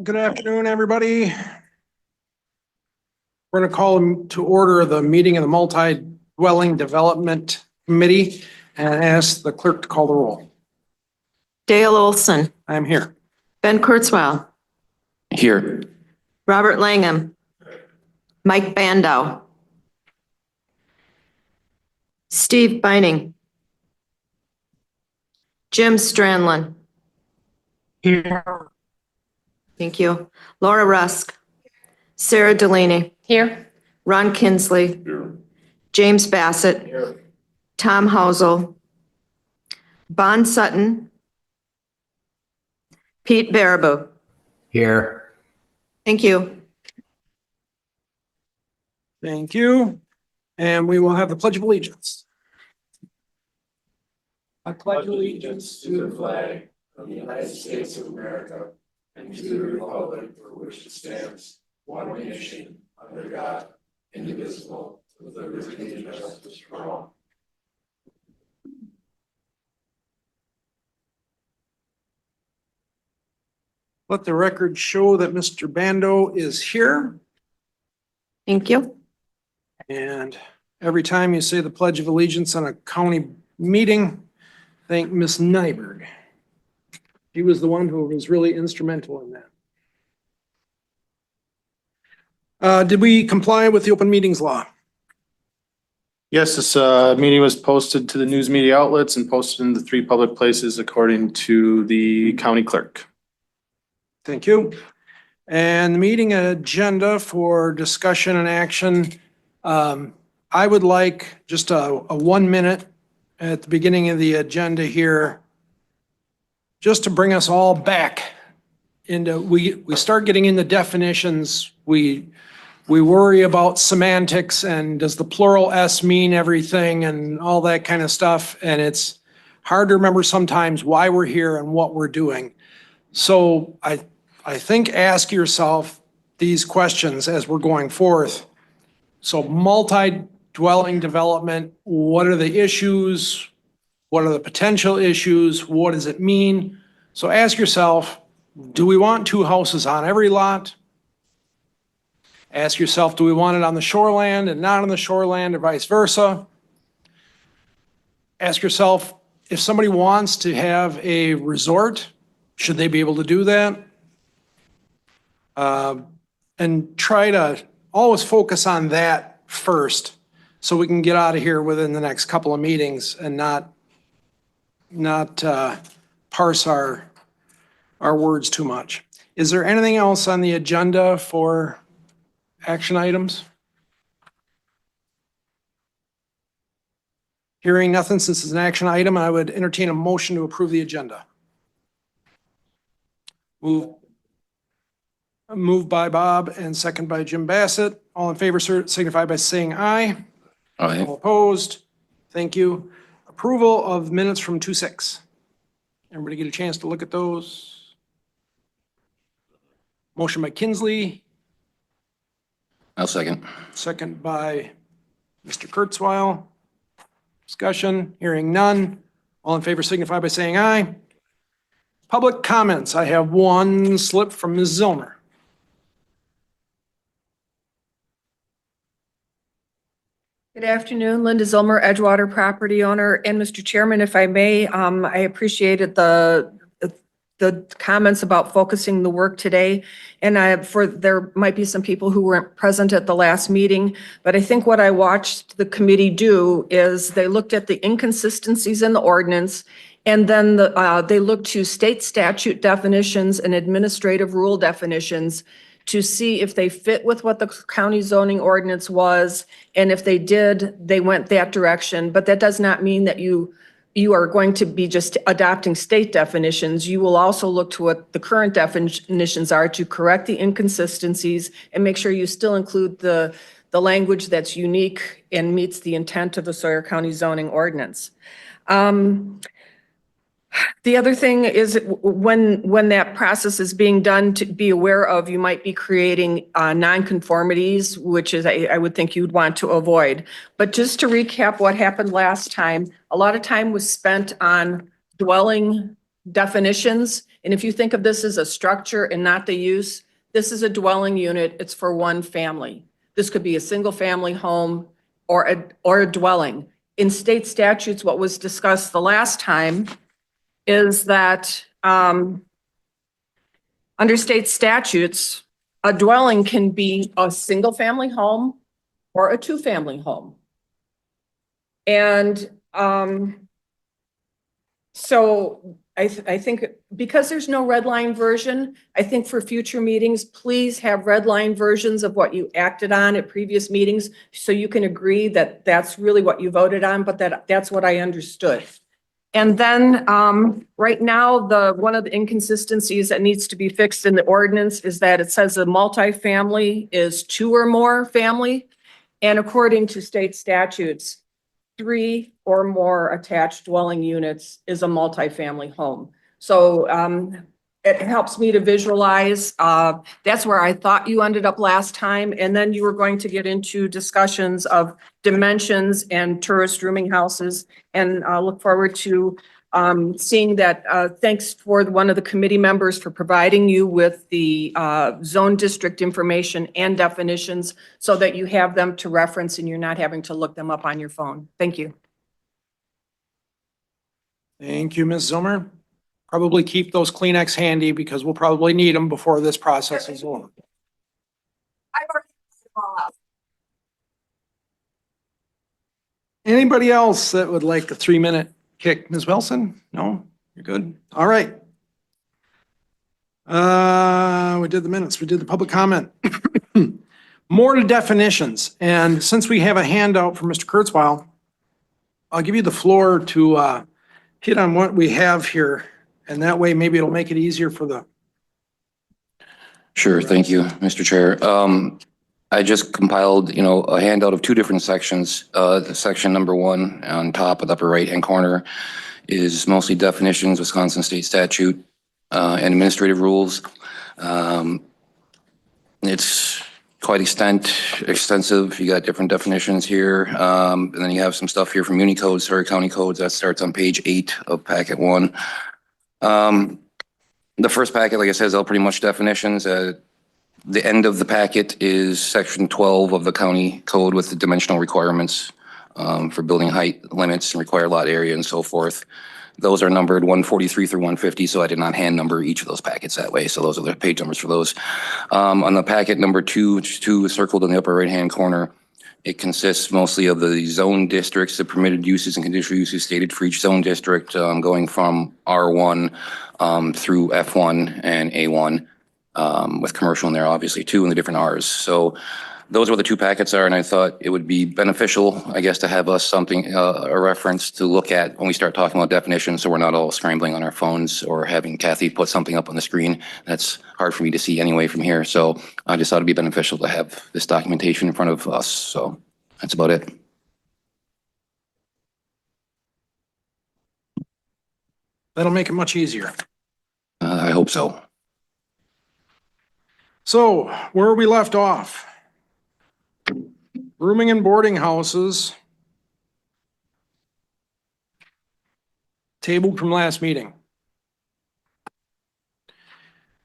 Good afternoon, everybody. We're going to call to order the meeting of the Multi-Dwelling Development Committee and ask the clerk to call the roll. Dale Olson, I am here. Ben Kurzweil, Here. Robert Langham, Mike Bandow, Steve Beining, Jim Strandlin. Here. Thank you. Laura Rusk, Sarah Delaney. Here. Ron Kinsley. Here. James Bassett. Here. Tom Housel. Bon Sutton. Pete Baraboo. Here. Thank you. Thank you. And we will have the Pledge of Allegiance. I pledge allegiance to the flag of the United States of America and to the republic for which it stands, one nation, under God, indivisible, with liberty and justice for all. Let the record show that Mr. Bando is here. Thank you. And every time you say the Pledge of Allegiance on a county meeting, thank Ms. Nyberg. She was the one who was really instrumental in that. Did we comply with the open meetings law? Yes, this meeting was posted to the news media outlets and posted in the 3 public places according to the county clerk. Thank you. And the meeting agenda for discussion and action. I would like just a 1 minute at the beginning of the agenda here, just to bring us all back into, we start getting into definitions. We worry about semantics and does the plural S mean everything and all that kind of stuff. And it's hard to remember sometimes why we're here and what we're doing. So I think ask yourself these questions as we're going forth. So multi-dwelling development, what are the issues? What are the potential issues? What does it mean? So ask yourself, do we want 2 houses on every lot? Ask yourself, do we want it on the shoreland and not on the shoreland or vice versa? Ask yourself, if somebody wants to have a resort, should they be able to do that? And try to always focus on that first so we can get out of here within the next couple of meetings and not parse our words too much. Is there anything else on the agenda for action items? Hearing nothing, since it's an action item, I would entertain a motion to approve the agenda. Moved by Bob and second by Jim Bassett. All in favor signify by saying aye. Aye. All opposed? Thank you. Approval of minutes from 2/6. Everybody get a chance to look at those? Motion by Kinsley, I'll second. second by Mr. Kurzweil. Discussion, hearing none. All in favor signify by saying aye. Public comments. I have one slip from Ms. Zillmer. Good afternoon, Linda Zilmer, Edgewater property owner. And Mr. Chairman, if I may, I appreciated the comments about focusing the work today. And there might be some people who weren't present at the last meeting, but I think what I watched the committee do is they looked at the inconsistencies in the ordinance, and then they looked to state statute definitions and administrative rule definitions to see if they fit with what the county zoning ordinance was. And if they did, they went that direction. But that does not mean that you are going to be just adopting state definitions. You will also look to what the current definitions are to correct the inconsistencies and make sure you still include the language that's unique and meets the intent of the Sawyer County zoning ordinance. The other thing is when that process is being done, to be aware of, you might be creating nonconformities, which is I would think you'd want to avoid. But just to recap what happened last time, a lot of time was spent on dwelling definitions. And if you think of this as a structure and not the use, this is a dwelling unit. It's for one family. This could be a single family home or a dwelling. In state statutes, what was discussed the last time is that under state statutes, a dwelling can be a single family home or a two-family home. And so I think because there's no red line version, I think for future meetings, please have red line versions of what you acted on at previous meetings so you can agree that that's really what you voted on, but that's what I understood. And then right now, one of the inconsistencies that needs to be fixed in the ordinance is that it says a multifamily is two or more family. And according to state statutes, 3 or more attached dwelling units is a multifamily home. So it helps me to visualize. That's where I thought you ended up last time. And then you were going to get into discussions of dimensions and tourist rooming houses. And I look forward to seeing that. Thanks for one of the committee members for providing you with the zone district information and definitions so that you have them to reference and you're not having to look them up on your phone. Thank you. Thank you, Ms. Zilmer. Probably keep those Kleenex handy because we'll probably need them before this process is over. I've already put them all out. Anybody else that would like a 3-minute kick? Ms. Wilson? No? You're good? All right. We did the minutes. We did the public comment. More to definitions. And since we have a handout from Mr. Kurzweil, I'll give you the floor to hit on what we have here. And that way, maybe it'll make it easier for the. Sure, thank you, Mr. Chair. I just compiled, a handout of 2 different sections. The section number 1 on top of the upper right-hand corner is mostly definitions, Wisconsin state statute, and administrative rules. It's quite extensive. You got different definitions here. And then you have some stuff here from Unicode, Surrey County codes. That starts on page 8 of packet 1. The first packet, like I said, is all pretty much definitions. The end of the packet is section 12 of the county code with the dimensional requirements for building height limits and required lot area and so forth. Those are numbered 143 through 150, so I did not hand number each of those packets that way. So those are the page numbers for those. On the packet number 2, which is 2 circled in the upper right-hand corner, it consists mostly of the zone districts, the permitted uses and conditional uses stated for each zone district, going from R1 through F1 and A1, with commercial in there, obviously, too, in the different Rs. So those are what the 2 packets are, and I thought it would be beneficial, I guess, to have us something, a reference to look at when we start talking about definitions, so we're not all scrambling on our phones or having Kathy put something up on the screen. That's hard for me to see anyway from here. So I just thought it'd be beneficial to have this documentation in front of us. So that's about it. That'll make it much easier. I hope so. So where we left off? Rooming and boarding houses. Tabled from last meeting.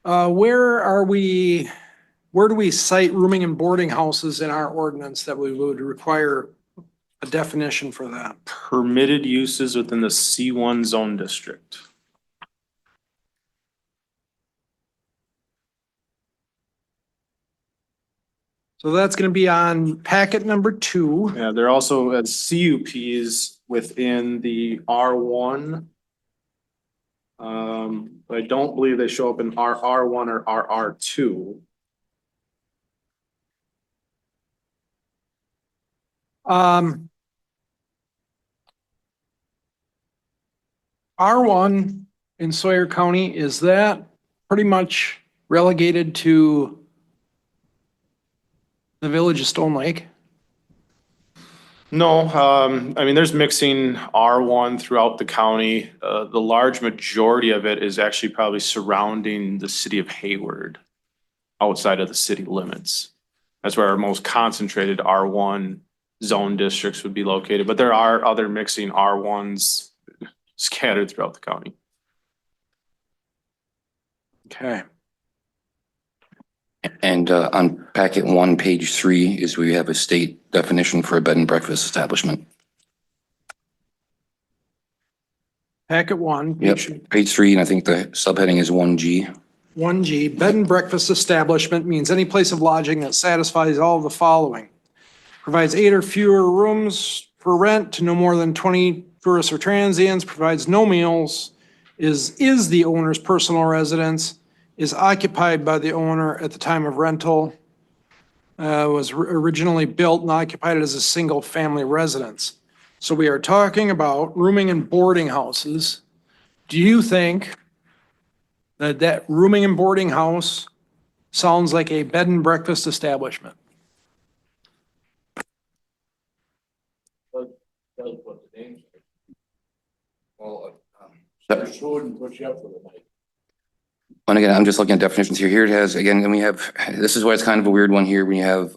Where do we cite rooming and boarding houses in our ordinance that we would require a definition for that? Permitted uses within the C1 zone district. So that's going to be on packet number 2. Yeah, they're also as CUPs within the R1. But I don't believe they show up in RR1 or RR2. R1 in Sawyer County, is that pretty much relegated to the village of Stone Lake? No, I mean, there's mixing R1 throughout the county. The large majority of it is actually probably surrounding the city of Hayward, outside of the city limits. That's where our most concentrated R1 zone districts would be located, but there are other mixing R1s scattered throughout the county. Okay. And on packet 1, page 3 is where you have a state definition for a bed and breakfast establishment. Packet 1, Yep, page 3, and I think the subheading is 1G. 1G, bed and breakfast establishment means any place of lodging that satisfies all of the following. Provides 8 or fewer rooms for rent to no more than 20 tourists or transients, provides no meals, is the owner's personal residence, is occupied by the owner at the time of rental, was originally built and occupied as a single-family residence. So we are talking about rooming and boarding houses. Do you think that rooming and boarding house sounds like a bed and breakfast establishment? And again, I'm just looking at definitions here. Here it has, again, and we have, this is why it's kind of a weird one here when you have,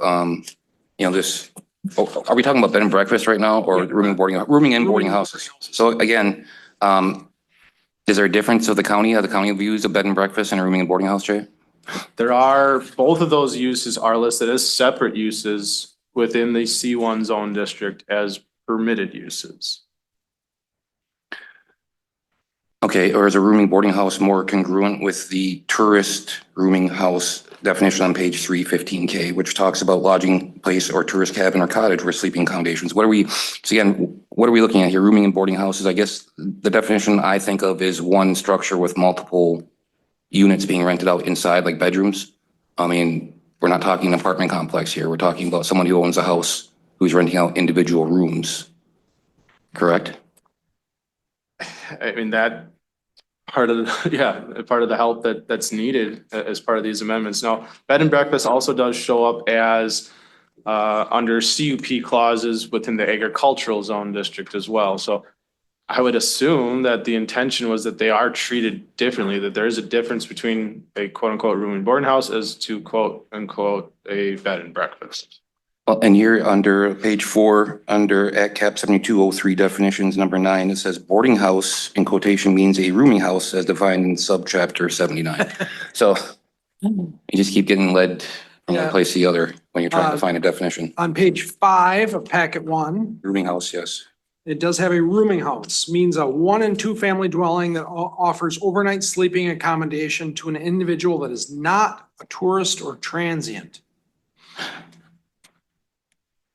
this, are we talking about bed and breakfast right now or rooming and boarding houses? So again, is there a difference of how the county views a bed and breakfast and a rooming and boarding house, Jay? Both of those uses are listed as separate uses within the C1 zone district as permitted uses. Okay, or is a rooming boarding house more congruent with the tourist rooming house definition on page 315K, which talks about lodging place or tourist cabin or cottage where sleeping accommodations? So again, what are we looking at here? Rooming and boarding houses, I guess the definition I think of is one structure with multiple units being rented out inside, like bedrooms. I mean, we're not talking an apartment complex here. We're talking about someone who owns a house who's renting out individual rooms, correct? I mean, that part of the help that's needed as part of these amendments. Now, bed and breakfast also does show up as under CUP clauses within the agricultural zone district as well. So I would assume that the intention was that they are treated differently, that there is a difference between a quote unquote room and boarding house as to quote unquote a bed and breakfast. Well, and here under page 4, under Act Cap 7203 definitions, number 9, it says boarding house in quotation means a rooming house as defined in subchapter 79. So you just keep getting led from one place to the other when you're trying to find a definition. On page 5 of packet 1, Rooming house, yes. it does have a rooming house, means a 1 and 2 family dwelling that offers overnight sleeping accommodation to an individual that is not a tourist or transient.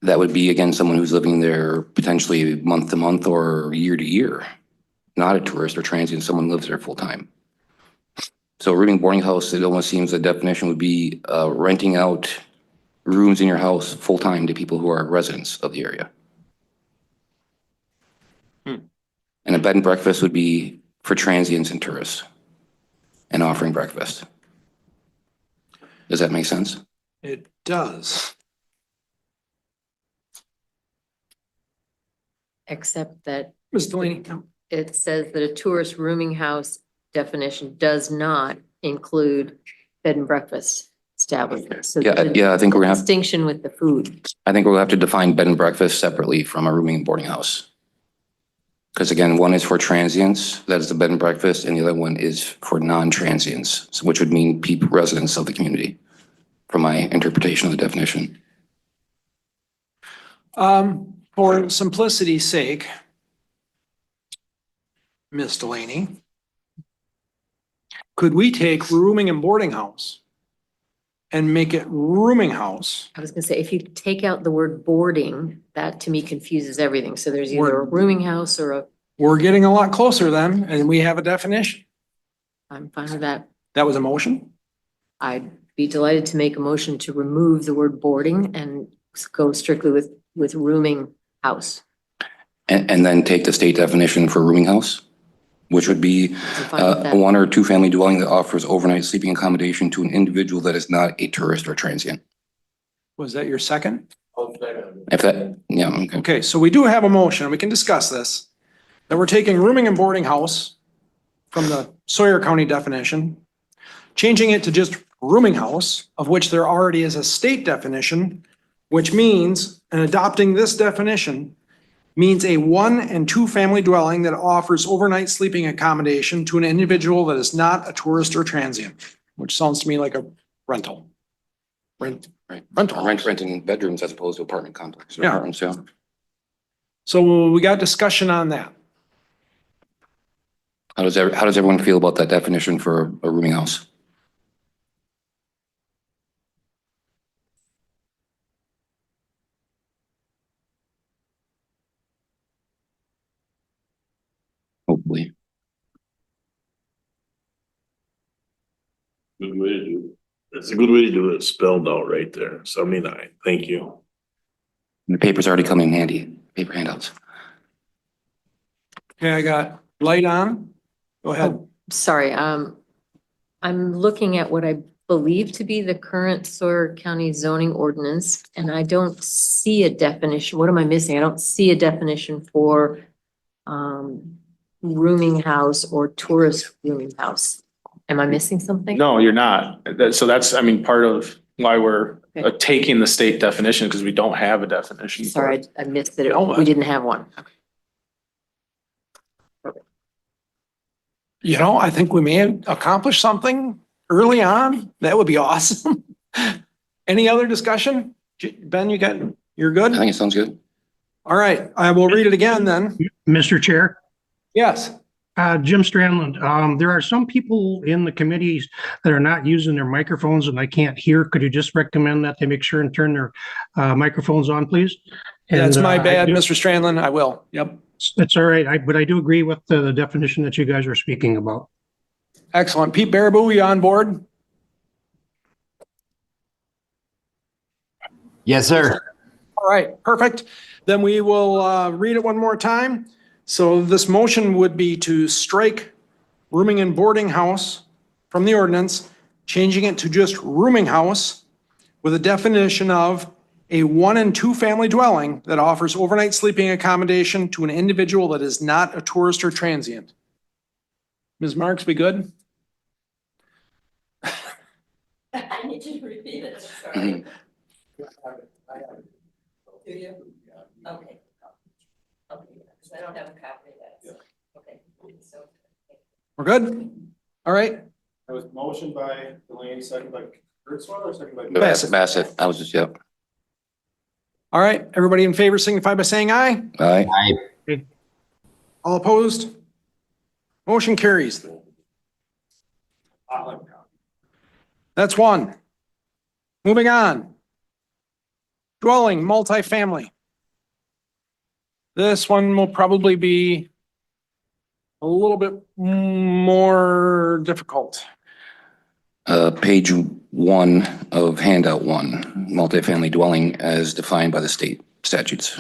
That would be, again, someone who's living there potentially month to month or year to year, not a tourist or transient, someone who lives there full time. So rooming boarding house, it almost seems the definition would be renting out rooms in your house full time to people who are residents of the area. And a bed and breakfast would be for transients and tourists and offering breakfast. Does that make sense? It does. Except that Ms. Delaney? it says that a tourist rooming house definition does not include bed and breakfast establishments. So Yeah, there's a yeah, I think we're gonna have, distinction with the food. I think we'll have to define bed and breakfast separately from a rooming and boarding house. Because again, one is for transients, that is the bed and breakfast, and the other one is for non-transients, which would mean people, residents of the community, from my interpretation of the definition. For simplicity's sake, Ms. Delaney, could we take rooming and boarding house and make it rooming house? I was gonna say, if you take out the word boarding, that to me confuses everything. So there's either a rooming house or We're getting a lot closer then, and we have a definition. I'm fine with that. That was a motion? I'd be delighted to make a motion to remove the word boarding and go strictly with rooming house. And then take the state definition for rooming house, which would be I'm fine with a that. 1 or 2 family dwelling that offers overnight sleeping accommodation to an individual that is not a tourist or transient. Was that your second? If that, yeah, okay. Okay, so we do have a motion, we can discuss this, that we're taking rooming and boarding house from the Sawyer County definition, changing it to just rooming house, of which there already is a state definition, which means, and adopting this definition, means a 1 and 2 family dwelling that offers overnight sleeping accommodation to an individual that is not a tourist or transient, which sounds to me like a rental. Rent. Right. Rental. Renting bedrooms as opposed to apartment complex. or Yeah. apartments, yeah. So we got discussion on that. How does everyone feel about that definition for a rooming house? Hopefully. Good way to do it. That's a good way to do it, spelled out right there. 79. Thank you. And the paper's already come in handy, paper handouts. Okay, I got light on. Go ahead. Oh, sorry, I'm looking at what I believe to be the current Sawyer County zoning ordinance, and I don't see a definition. What am I missing? I don't see a definition for rooming house or tourist rooming house. Am I missing something? No, you're not. So that's, I mean, part of why we're Okay. taking the state definition because we don't have a definition. for Sorry, it. I missed it. No, We didn't have one. You know, I think we may have accomplished something early on. That would be awesome. Any other discussion? Ben, you're good? I think it sounds good. All right, I will read it again then. Mr. Chair, Yes. Jim Strandland, there are some people in the committees that are not using their microphones and I can't hear. Could you just recommend that they make sure and turn their microphones on, please? That's And, my I bad, do- Mr. Strandland. I will. Yep. That's all right. But I do agree with the definition that you guys are speaking about. Excellent. Pete Baraboo, you on board? Yes, sir. All right, perfect. Then we will read it one more time. So this motion would be to strike rooming and boarding house from the ordinance, changing it to just rooming house with a definition of a 1 and 2 family dwelling that offers overnight sleeping accommodation to an individual that is not a tourist or transient. Ms. Marks, we good? I need you to repeat it, sorry. Mhm. Do you? Okay. Okay, because I don't have a copy of that. Okay, so. We're good? All right. That was motion by Delaney, second by Kurtzweiler, or second by? Bassett, I was just, yep. All right, everybody in favor signify by saying aye. Aye. All opposed? Motion carries. That's one. Moving on. Dwelling, multifamily. This one will probably be a little bit more difficult. Page 1 of handout 1, multifamily dwelling as defined by the state statutes.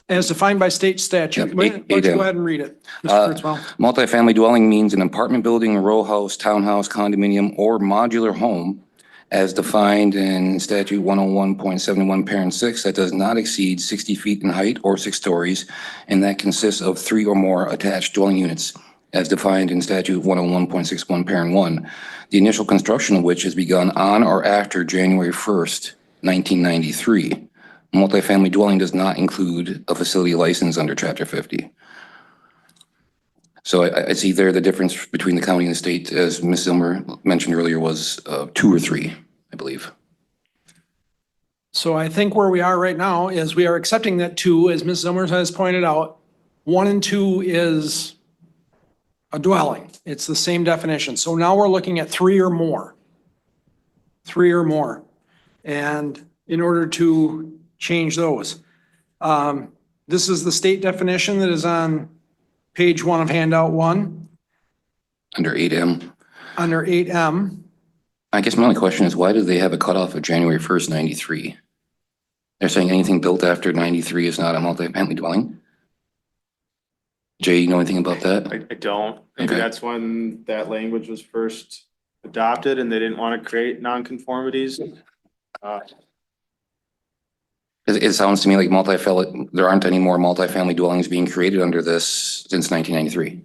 As defined by state statute. Yep, Why don't you go ahead and read it, Mr. Kurtzwell? Multifamily dwelling means an apartment building, row house, townhouse, condominium, or modular home as defined in statute 101.71 parent 6 that does not exceed 60 feet in height or 6 stories, and that consists of 3 or more attached dwelling units as defined in statute 101.61 parent 1, the initial construction of which is begun on or after January 1st, 1993. Multifamily dwelling does not include a facility license under chapter 50. So I see there the difference between the county and the state, as Ms. Zilmer mentioned earlier, was 2 or 3, I believe. So I think where we are right now is we are accepting that 2, as Ms. Zimmer has pointed out, 1 and 2 is a dwelling. It's the same definition. So now we're looking at 3 or more. 3 or more. And in order to change those, this is the state definition that is on page 1 of handout 1 Under 8M. under 8M. I guess my only question is, why do they have a cutoff of January 1st, 93? They're saying anything built after 93 is not a multifamily dwelling? Jay, you know anything about that? I don't. Maybe Okay. that's when that language was first adopted and they didn't want to create nonconformities. It sounds to me like there aren't any more multifamily dwellings being created under this since 1993.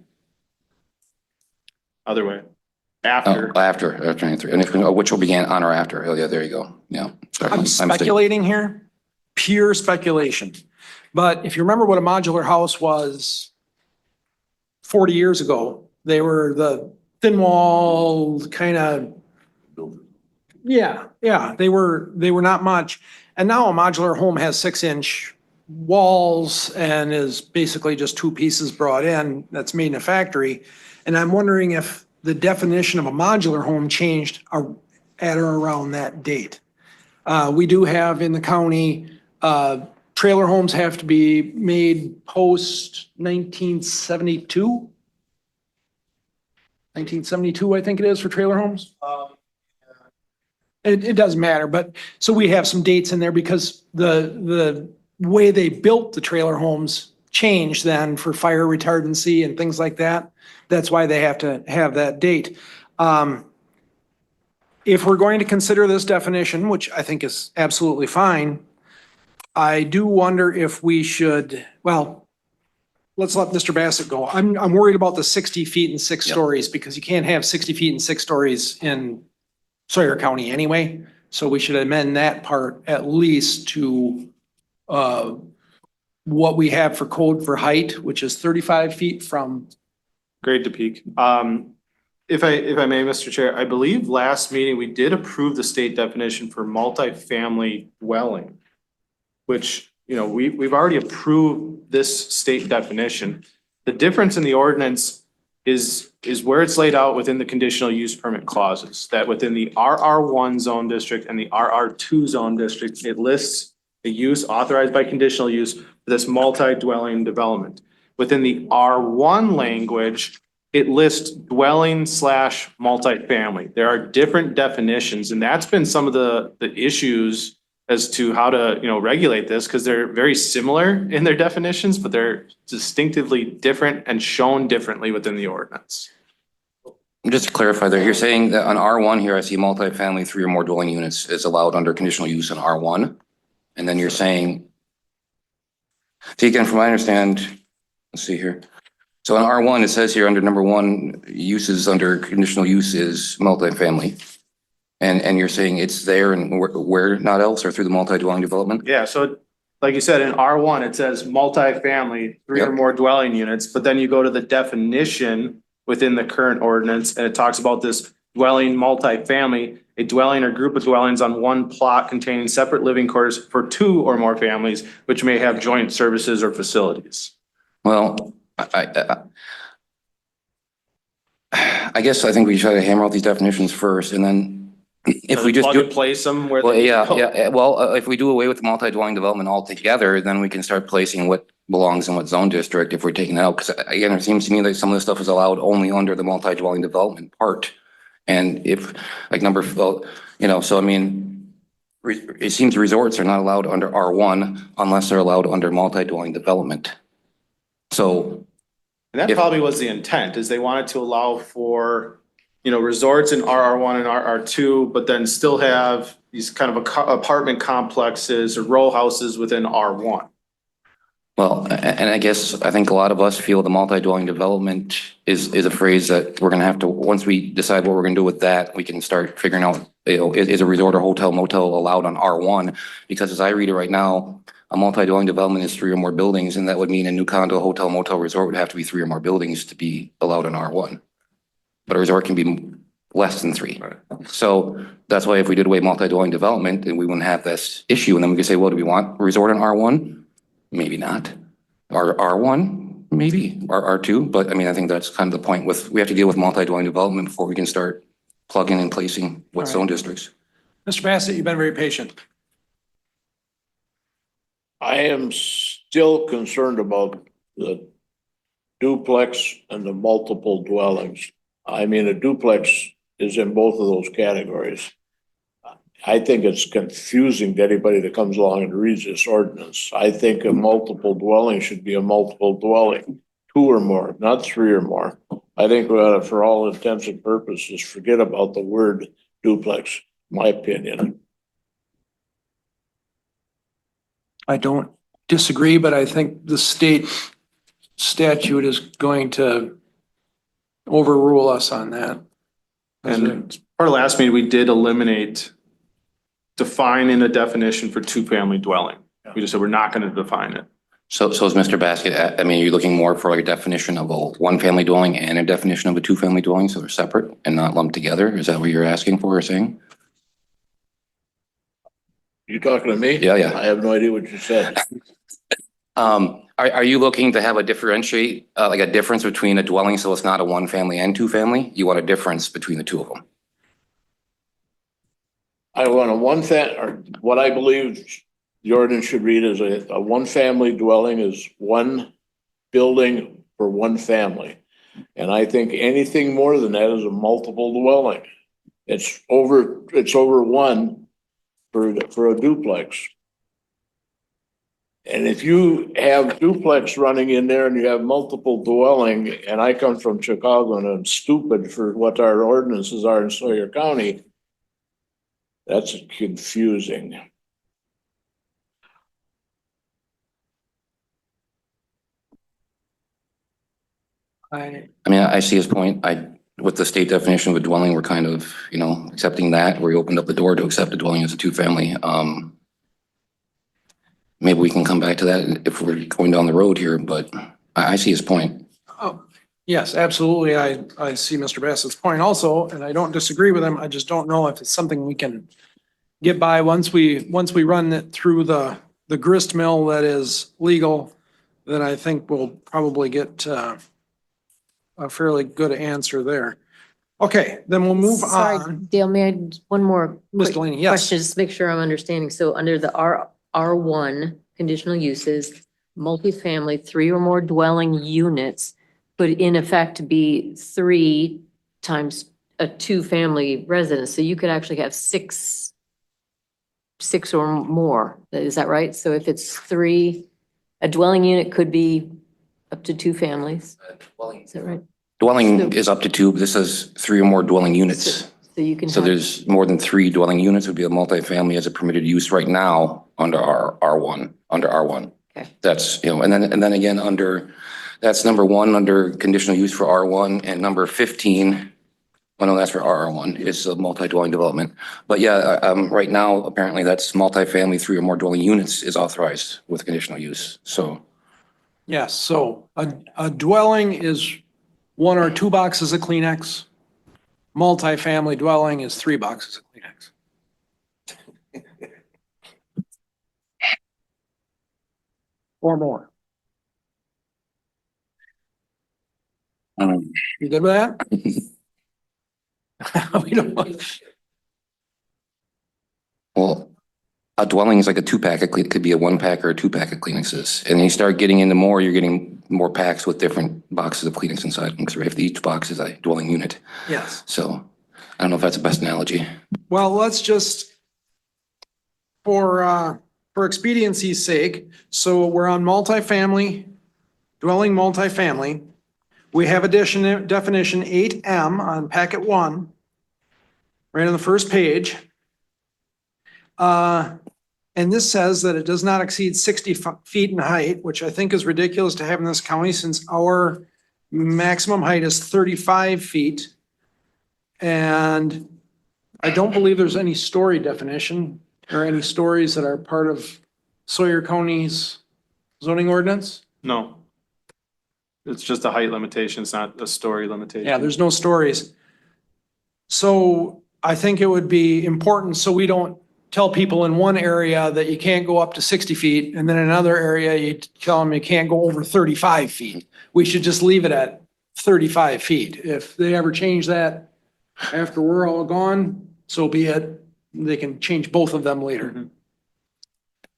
Other way. Oh, After. after 93, and which will begin on or after. Oh, yeah, there you go. Yeah. Sorry, I'm my mistake. speculating here, pure speculation. But if you remember what a modular house was 40 years ago, they were the thin wall kind of, yeah, they were not much. And now a modular home has 6-inch walls and is basically just two pieces brought in that's made in a factory. And I'm wondering if the definition of a modular home changed at or around that date. We do have in the county, trailer homes have to be made post 1972. 1972, I think it is for trailer homes. It doesn't matter, but, so we have some dates in there because the way they built the trailer homes changed then for fire retardancy and things like that. That's why they have to have that date. If we're going to consider this definition, which I think is absolutely fine, I do wonder if we should, well, let's let Mr. Bassett go. I'm worried about the 60 feet and 6 stories because you can't have 60 feet and 6 stories in Sawyer County anyway. So we should amend that part at least to what we have for code for height, which is 35 feet from. Grade to peak. If I may, Mr. Chair, I believe last meeting we did approve the state definition for multifamily dwelling, which, you know, we've already approved this state definition. The difference in the ordinance is where it's laid out within the conditional use permit clauses, that within the RR1 zone district and the RR2 zone district, it lists a use authorized by conditional use for this multi-dwelling development. Within the R1 language, it lists dwelling / multifamily. There are different definitions, and that's been some of the issues as to how to, you know, regulate this, because they're very similar in their definitions, but they're distinctively different and shown differently within the ordinance. Just to clarify there, you're saying that on R1 here, I see multifamily 3 or more dwelling units is allowed under conditional use in R1. And then you're saying, see again, from what I understand, let's see here. So in R1, it says here under number 1, uses under conditional use is multifamily. And you're saying it's there and where not else, or through the multi-dwelling development? Yeah, so like you said, in R1, it says multifamily, 3 or Yep. more dwelling units, but then you go to the definition within the current ordinance, and it talks about this dwelling multifamily, a dwelling or group of dwellings on one plot containing separate living quarters for 2 or more families, which may have joint services or facilities. Well, I guess I think we try to hammer out these definitions first, and then if we just Plug do. and place them where Well, they yeah, go. yeah. Well, if we do away with multi-dwelling development altogether, then we can start placing what belongs in what zone district if we're taking it out. Because again, it seems to me like some of this stuff is allowed only under the multi-dwelling development part. And if like well, you know, so I mean, it seems resorts are not allowed under R1 unless they're allowed under multi-dwelling development. So. And that probably was the intent, is they wanted to allow for, you know, resorts in RR1 and RR2, but then still have these kind of apartment complexes or row houses within R1. Well, and I guess I think a lot of us feel the multi-dwelling development is a phrase that we're gonna have to, once we decide what we're gonna do with that, we can start figuring out, you know, is a resort or hotel motel allowed on R1? Because as I read it right now, a multi-dwelling development is 3 or more buildings, and that would mean a new condo, hotel, motel, resort would have to be 3 or more buildings to be allowed in R1. But a resort can be less than 3. So that's why if we did away multi-dwelling development, then we wouldn't have this issue. And then we could say, well, do we want a resort in R1? Maybe not. R1, maybe, R2. But I mean, I think that's kind of the point with, we have to deal with multi-dwelling development before we can start plugging and placing what All right. zone districts. Mr. Bassett, you've been very patient. I am still concerned about the duplex and the multiple dwellings. I mean, a duplex is in both of those categories. I think it's confusing to anybody that comes along and reads this ordinance. I think a multiple dwelling should be a multiple dwelling, 2 or more, not 3 or more. I think we ought to, for all intents and purposes, forget about the word duplex, my opinion. I don't disagree, but I think the state statute is going to overrule us on that. And part of last meeting, we did eliminate defining a definition for 2-family dwelling. We just said we're not going to define it. So is Mr. Basket, I mean, you're looking more for like a definition of a one-family dwelling and a definition of a two-family dwelling, so they're separate and not lumped together? Is that what you're asking for or saying? You talking to me? Yeah, yeah. I have no idea what you said. Are you looking to have a differentiate, like a difference between a dwelling, so it's not a one-family and two-family? You want a difference between the two of them? I want or what I believe the ordinance should read as a one-family dwelling is one building for one family. And I think anything more than that is a multiple dwelling. It's over one for a duplex. And if you have duplex running in there and you have multiple dwelling, and I come from Chicago and I'm stupid for what our ordinances are in Sawyer County, that's confusing. I, I mean, I see his point. With the state definition of a dwelling, we're kind of, accepting that, where we opened up the door to accept a dwelling as a two-family. Maybe we can come back to that if we're going down the road here, but I see his point. oh, yes, absolutely. I see Mr. Bassett's point also, and I don't disagree with him. I just don't know if it's something we can get by once we run it through the grist mill that is legal, then I think we'll probably get a fairly good answer there. Okay, then we'll move Sorry, on. Dale, may I, one more Ms. quick Delaney, yes. question, just to make sure I'm understanding. So under the R1 conditional uses, multifamily, 3 or more dwelling units could in effect be 3 times a 2-family residence. So you could actually have six or more. Is that right? So if it's 3, a dwelling unit could be up to 2 families. Is that right? Dwelling is up to 2, but this is 3 or more dwelling units. So you can So have, there's more than 3 dwelling units would be a multifamily as a permitted use right now under R1. Okay. That's, and then again, that's number 1 under conditional use for R1, and number 15, well, no, that's for RR1, is a multi-dwelling development. But yeah, right now, apparently that's multifamily, 3 or more dwelling units is authorized with conditional use, so. Yes, so a dwelling is 1 or 2 boxes of Kleenex. Multifamily dwelling is 3 boxes of Kleenex. Or more. You good with that? We don't want. Well, a dwelling is like a 2-pack, it could be a 1-pack or a 2-pack of Kleenexes. And you start getting into more, you're getting more packs with different boxes of Kleenex inside them, because if each box is a dwelling unit. Yes. So I don't know if that's the best analogy. Well, let's just, for expediency's sake, so we're on multifamily, dwelling multifamily. We have definition 8M on packet 1, right on the first page. And this says that it does not exceed 60 feet in height, which I think is ridiculous to have in this county since our maximum height is 35 feet. And I don't believe there's any story definition or any stories that are part of Sawyer County's zoning ordinance. No. It's just a height limitation. It's not a story limitation. Yeah, there's no stories. So I think it would be important so we don't tell people in one area that you can't go up to 60 feet, and then in another area, you tell them you can't go over 35 feet. We should just leave it at 35 feet. If they ever change that after we're all gone, so be it. They can change both of them later.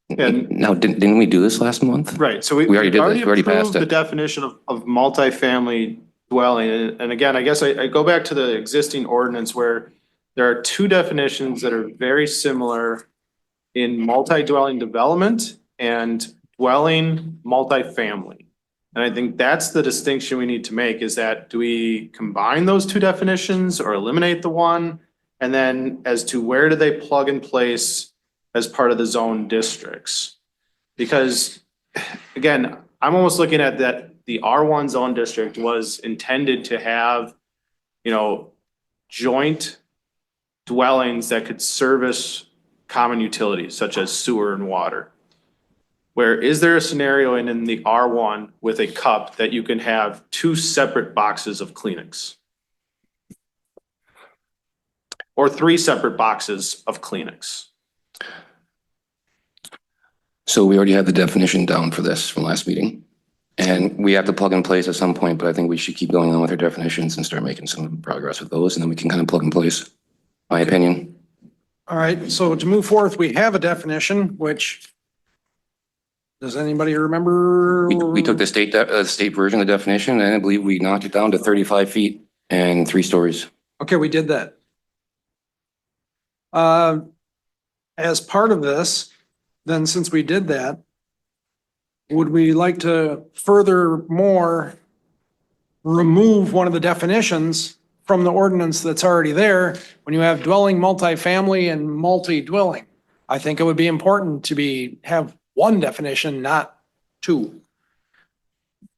And- Now, didn't we do this last month? Right, so we We already did this. We already passed approved the it. definition of multifamily dwelling. And again, I guess I go back to the existing ordinance where there are 2 definitions that are very similar in multi-dwelling development and dwelling multifamily. And I think that's the distinction we need to make, is that do we combine those 2 definitions or eliminate the one? And then as to where do they plug in place as part of the zone districts? Because again, I'm almost looking at that the R1 zone district was intended to have, joint dwellings that could service common utilities such as sewer and water. where is there a scenario in the R1 with a cup that you can have two separate boxes of Kleenex? Or three separate boxes of Kleenex? So we already have the definition down for this from last meeting. And we have to plug in place at some point, but I think we should keep going on with our definitions and start making some progress with those, and then we can kind of plug in place, my opinion. All right, so to move forth, we have a definition, which, does anybody remember? We took the state version of the definition, and I believe we knocked it down to 35 feet and 3 stories. Okay, we did that. As part of this, then since we did that, would we like to furthermore remove one of the definitions from the ordinance that's already there when you have dwelling, multifamily, and multi-dwelling? I think it would be important to have one definition, not two.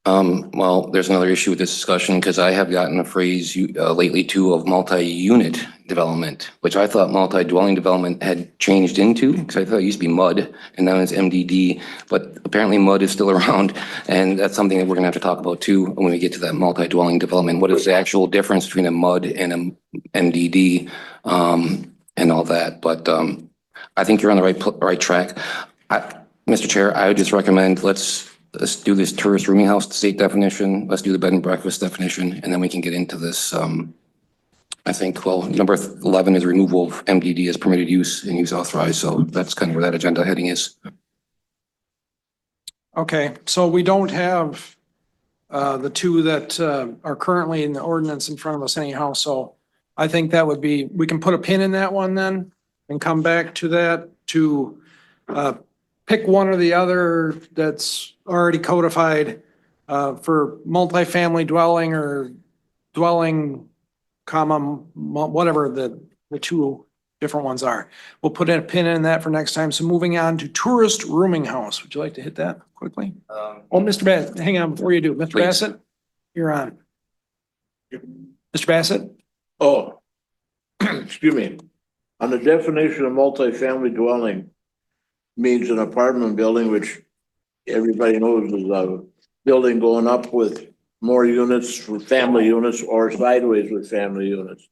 Well, there's another issue with this discussion because I have gotten a phrase lately too of multi-unit development, which I thought multi-dwelling development had changed into, because I thought it used to be MUD and now it's MDD, but apparently MUD is still around, and that's something that we're gonna have to talk about too when we get to that multi-dwelling development. What is the actual difference between a MUD and a MDD, and all that? But I think you're on the right track. Mr. Chair, I would just recommend let's do this tourist rooming house state definition. Let's do the bed and breakfast definition, and then we can get into this. I think, well, number 11 is removal of MDD as permitted use and use authorized. So that's kind of where that agenda heading is. Okay, so we don't have the two that are currently in the ordinance in front of us anyhow. So I think that would be, we can put a pin in that one then and come back to that to pick one or the other that's already codified for multifamily dwelling or dwelling, whatever the two different ones are. We'll put a pin in that for next time. So moving on to tourist rooming house. Would you like to hit that quickly? Oh, Mr. Bassett, hang on before you do. Mr. Please. Bassett, you're on. Mr. Bassett? Oh, excuse me. On the definition of multifamily dwelling means an apartment building, which everybody knows is a building going up with more units for family units or sideways with family units.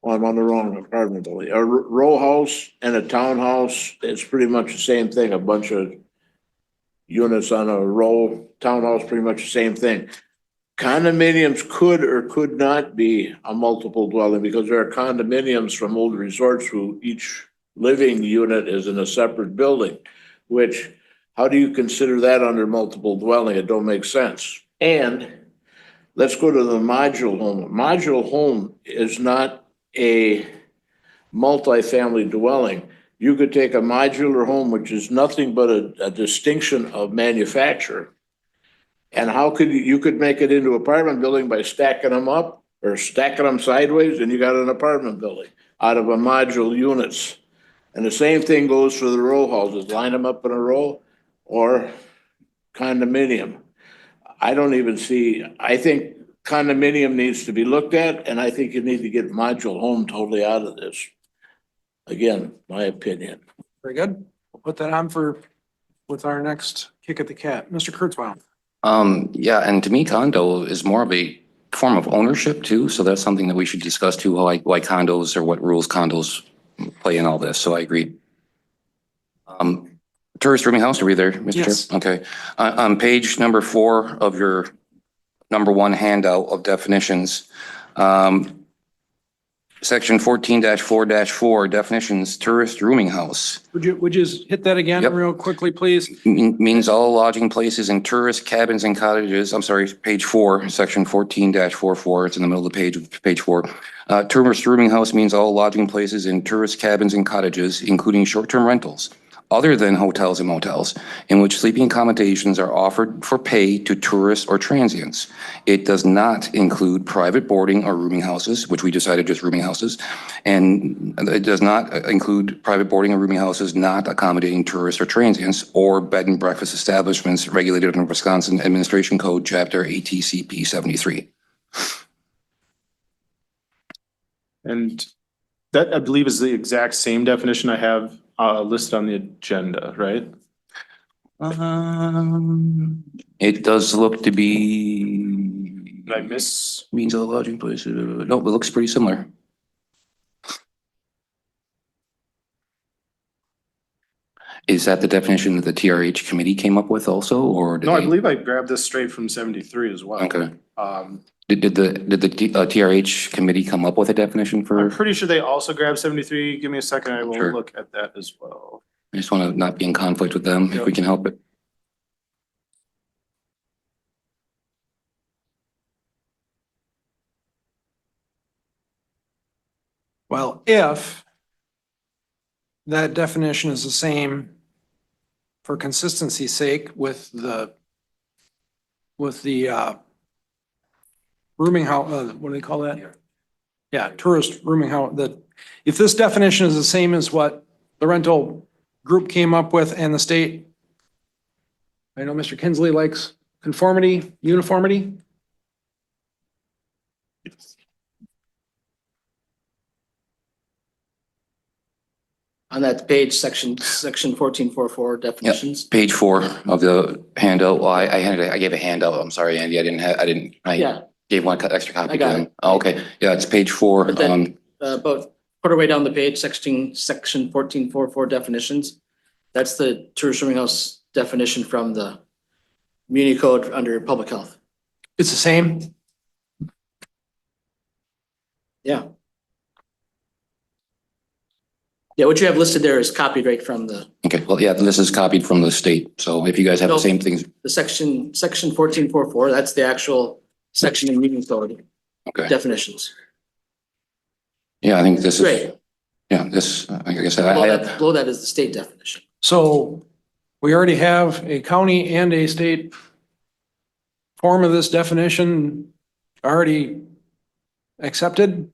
Well, I'm on the wrong apartment building. A row house and a townhouse, it's pretty much the same thing. A bunch of units on a row, townhouse, pretty much the same thing. Condominiums could or could not be a multiple dwelling because there are condominiums from old resorts who each living unit is in a separate building, which, how do you consider that under multiple dwelling? It don't make sense. And let's go to the modular home. Modular home is not a multifamily dwelling. You could take a modular home, which is nothing but a distinction of manufacture. And how could you could make it into apartment building by stacking them up or stacking them sideways, and you got an apartment building out of a modular units. And the same thing goes for the row houses. Line them up in a row or condominium. I don't even see, I think condominium needs to be looked at, and I think you need to get modular home totally out of this. Again, my opinion. Very good. We'll put that on with our next kick at the cat. Mr. Kurzweil. Yeah, and to me, condo is more of a form of ownership too. So that's something that we should discuss too, why condos or what rules condos play in all this. So I agree. Tourist rooming house, are we there, Mr. Yes. Chair? Okay. On page number 4 of your number 1 handout of definitions, section 14-4-4 definitions, tourist rooming house. Would you just hit that again Yep. real quickly, please? Means all lodging places in tourist cabins and cottages. I'm sorry, page 4, section 14-44. It's in the middle of the page, page 4. Tourist rooming house means all lodging places in tourist cabins and cottages, including short-term rentals, other than hotels and motels, in which sleeping accommodations are offered for pay to tourists or transients. It does not include private boarding or rooming houses, which we decided just rooming houses. And it does not include private boarding or rooming houses not accommodating tourists or transients, or bed and breakfast establishments regulated under Wisconsin Administration Code, Chapter ATCP 73. And that, I believe, is the exact same definition I have listed on the agenda, right? It does look to be. Did I miss? Means a lodging place. No, it looks pretty similar. Is that the definition that the TRH committee came up with also, or? did No, I they- believe I grabbed this straight from 73 as well. Okay. Um, Did the TRH committee come up with a definition I'm for? pretty sure they also grabbed 73. Give me a second. I will Sure. look at that as well. I just want to not be in conflict with them if we can help it. Well, if that definition is the same for consistency's sake with the rooming house, what do they call that? Yeah, tourist rooming house, that, if this definition is the same as what the rental group came up with and the state, I know Mr. Kinsley likes conformity, uniformity. On that page, section 1444 definitions. Page 4 of the handout. Well, I gave a handout. I'm sorry, Andy. I Yeah, gave one extra copy. I got to them. it. Oh, okay. Yeah, it's page 4. But then- about quarter way down the page, section 1444 definitions. That's the tourist rooming house definition from the Muni Code under public health. It's the same. Yeah. Yeah, what you have listed there is copied right from the Okay, well, yeah, this is copied from the state. So if you guys have the Nope. same things, section 1444, that's the actual section in Muni Code okay. definitions. Yeah, I think this is, Great. yeah, this, like I said, Below that is the state definition. So we already have a county and a state form of this definition already accepted.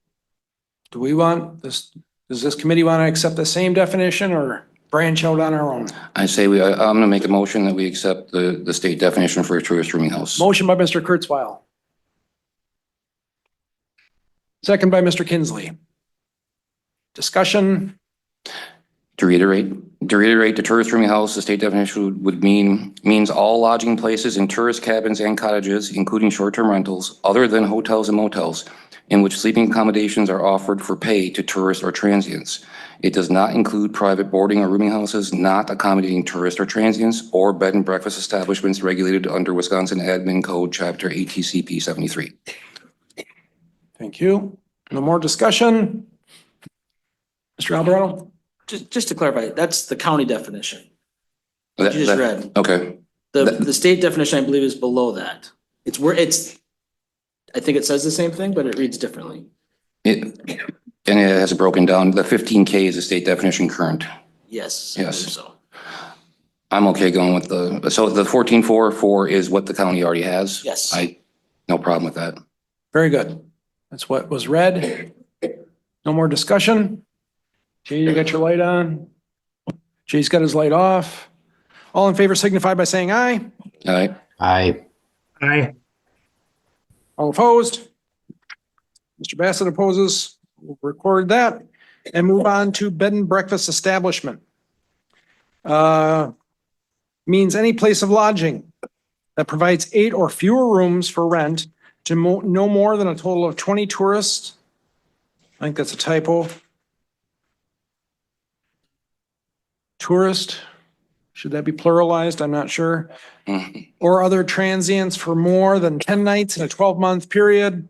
Do we want this, does this committee want to accept the same definition or branch out on our own? I say I'm gonna make a motion that we accept the state definition for a tourist rooming house. Motion by Mr. Kurzweil. Second by Mr. Kinsley. Discussion, To reiterate, the tourist rooming house, the state definition would means all lodging places in tourist cabins and cottages, including short-term rentals, other than hotels and motels, in which sleeping accommodations are offered for pay to tourists or transients. It does not include private boarding or rooming houses not accommodating tourists or transients, or bed and breakfast establishments regulated under Wisconsin Admin Code, Chapter ATCP 73. thank you. No more discussion? Mr. Alberto? Just to clarify, that's the county definition. What you just read. Okay, The state definition, I believe, is below that. It's where I think it says the same thing, but it reads differently. and it has it broken down. The 15K is the state definition current. Yes. I believe Yes. So. I'm okay going with so the 1444 is what the county already has? Yes. No problem with that. Very good. That's what was read. No more discussion? Jay, you got your light on? Jay's got his light off. All in favor signify by saying aye. All right, Aye. All opposed? Mr. Bassett opposes. We'll record that and move on to bed and breakfast establishment. Means any place of lodging that provides 8 or fewer rooms for rent to no more than a total of 20 tourists. I think that's a typo. Tourist, should that be pluralized? I'm not sure. Mhm. Or other transients for more than 10 nights in a 12-month period.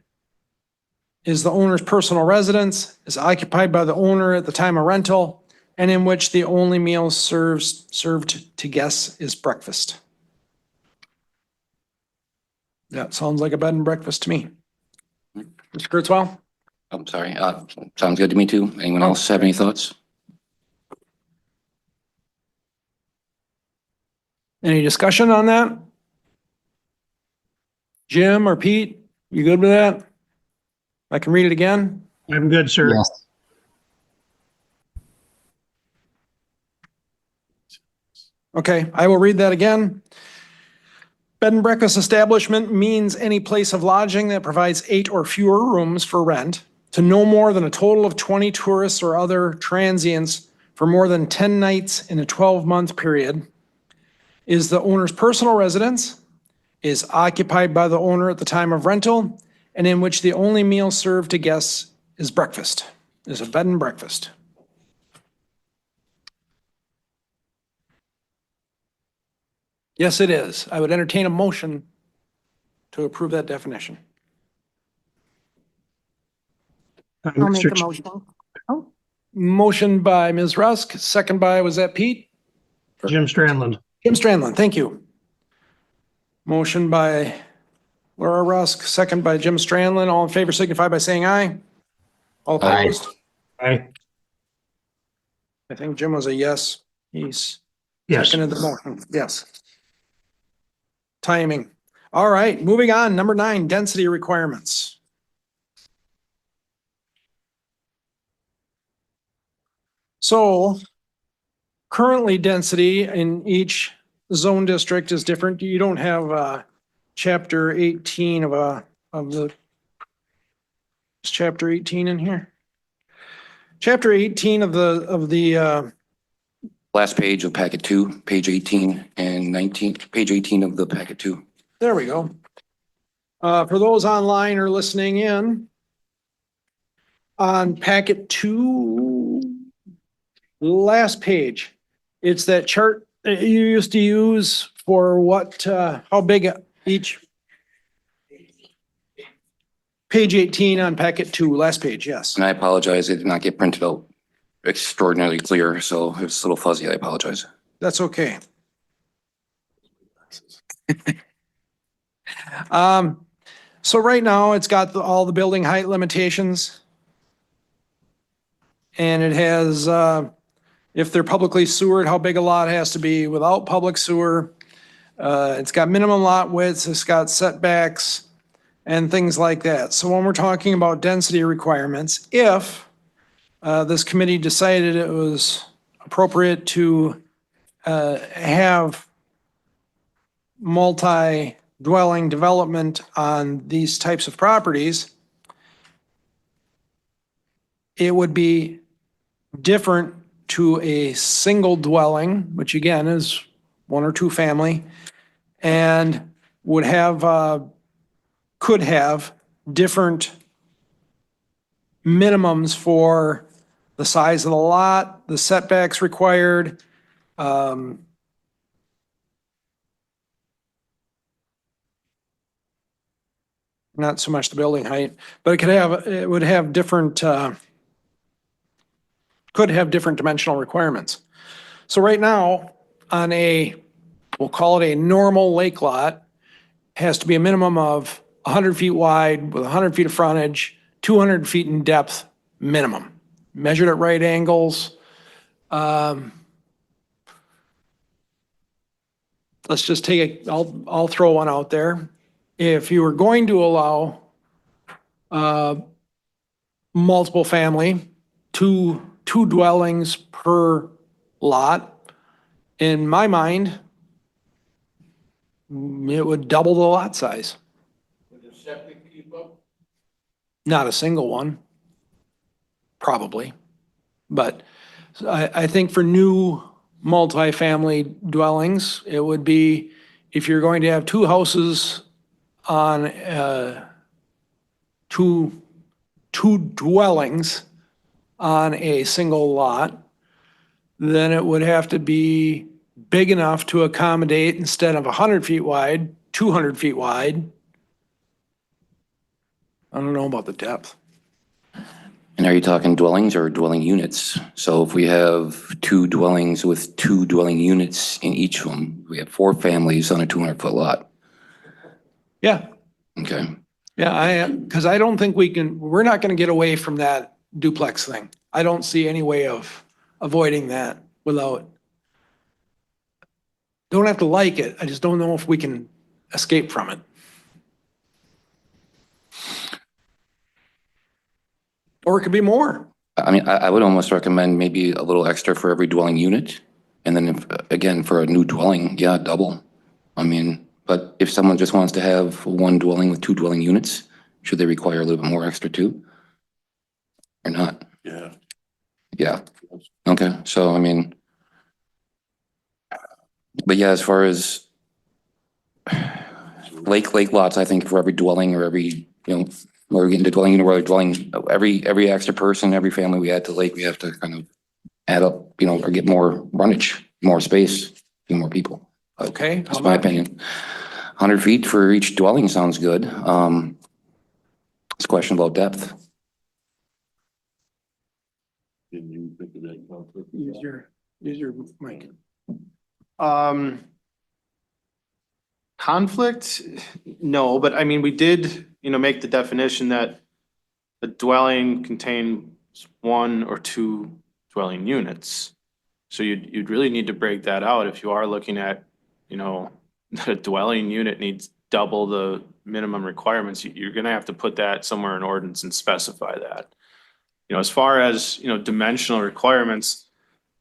Is the owner's personal residence, is occupied by the owner at the time of rental, and in which the only meal served to guests is breakfast. That sounds like a bed and breakfast to me. Mr. Kurzweil? I'm sorry. Sounds good to me too. Anyone else have any thoughts? Any discussion on that? Jim or Pete, you good with that? I can read it again? I'm good, sir. Okay, I will read that again. Bed and breakfast establishment means any place of lodging that provides 8 or fewer rooms for rent to no more than a total of 20 tourists or other transients for more than 10 nights in a 12-month period, is the owner's personal residence, is occupied by the owner at the time of rental, and in which the only meal served to guests is breakfast, is a bed and breakfast. Yes, it is. I would entertain a motion to approve that definition. I'll make a Mr. Ch- motion. Oh, Motion by Ms. Rusk, second by, was that Pete? Jim Strandland. Jim Strandland, thank you. Motion by Laura Rusk, second by Jim Strandland. All in favor signify by saying aye. All Aye. opposed? Aye. I think Jim was a yes. He's Yes. seconded the motion. Yes. Timing. All right, moving on. Number 9, density requirements. So currently density in each zone district is different. You don't have chapter 18 of the, is chapter 18 in here? Chapter 18 of the Last page of packet 2, page 18 and 19, page 18 of the packet 2. there we go. For those online or listening in, on packet 2, last page, it's that chart that you used to use for what, how big each. Page 18 on packet 2, last page, yes. And I apologize, it did not get printed out extraordinarily clear, so it's a little fuzzy, I apologize. That's okay. So right now, it's got all the building height limitations. And it has, if they're publicly sewered, how big a lot has to be without public sewer. It's got minimum lot widths, it's got setbacks and things like that. So when we're talking about density requirements, if this committee decided it was appropriate to have multi-dwelling development on these types of properties, it would be different to a single dwelling, which again is 1 or 2 family, and would have, could have different minimums for the size of the lot, the setbacks required, not so much the building height, but it would have different, could have different dimensional requirements. So right now, on we'll call it a normal lake lot, has to be a minimum of 100 feet wide with 100 feet of frontage, 200 feet in depth minimum, measured at right angles. Let's just take I'll throw one out there. If you were going to allow multiple family, two dwellings per lot, in my mind, it would double the lot size. Would the septic keep up? Not a single one, probably. But I think for new multifamily dwellings, it would be, if you're going to have 2 houses on two dwellings on a single lot, then it would have to be big enough to accommodate, instead of 100 feet wide, 200 feet wide. I don't know about the depth. And are you talking dwellings or dwelling units? So if we have 2 dwellings with 2 dwelling units in each of them, we have 4 families on a 200-foot lot. Yeah, Okay. yeah, because I don't think we're not going to get away from that duplex thing. I don't see any way of avoiding that without, don't have to like it, I just don't know if we can escape from it. Or it could be more. I mean, I would almost recommend maybe a little extra for every dwelling unit. And then if, again, for a new dwelling, yeah, double. I mean, but if someone just wants to have 1 dwelling with 2 dwelling units, should they require a little bit more extra too? Or not? Yeah. Yeah, Okay, so I mean, but yeah, as far as lake lots, I think for every dwelling or every, we're getting to dwelling unit, where dwelling, every extra person, every family we add to lake, we have to kind of add up, or get more frontage, more space, few more people. Okay. That's my opinion. 100 feet for each dwelling sounds good. It's a question about depth. Use your mic. Conflict? No, but I mean, we did, make the definition that a dwelling contains one or two dwelling units. So you'd really need to break that out if you are looking at, the dwelling unit needs double the minimum requirements. You're gonna have to put that somewhere in ordinance and specify that. As far as, dimensional requirements,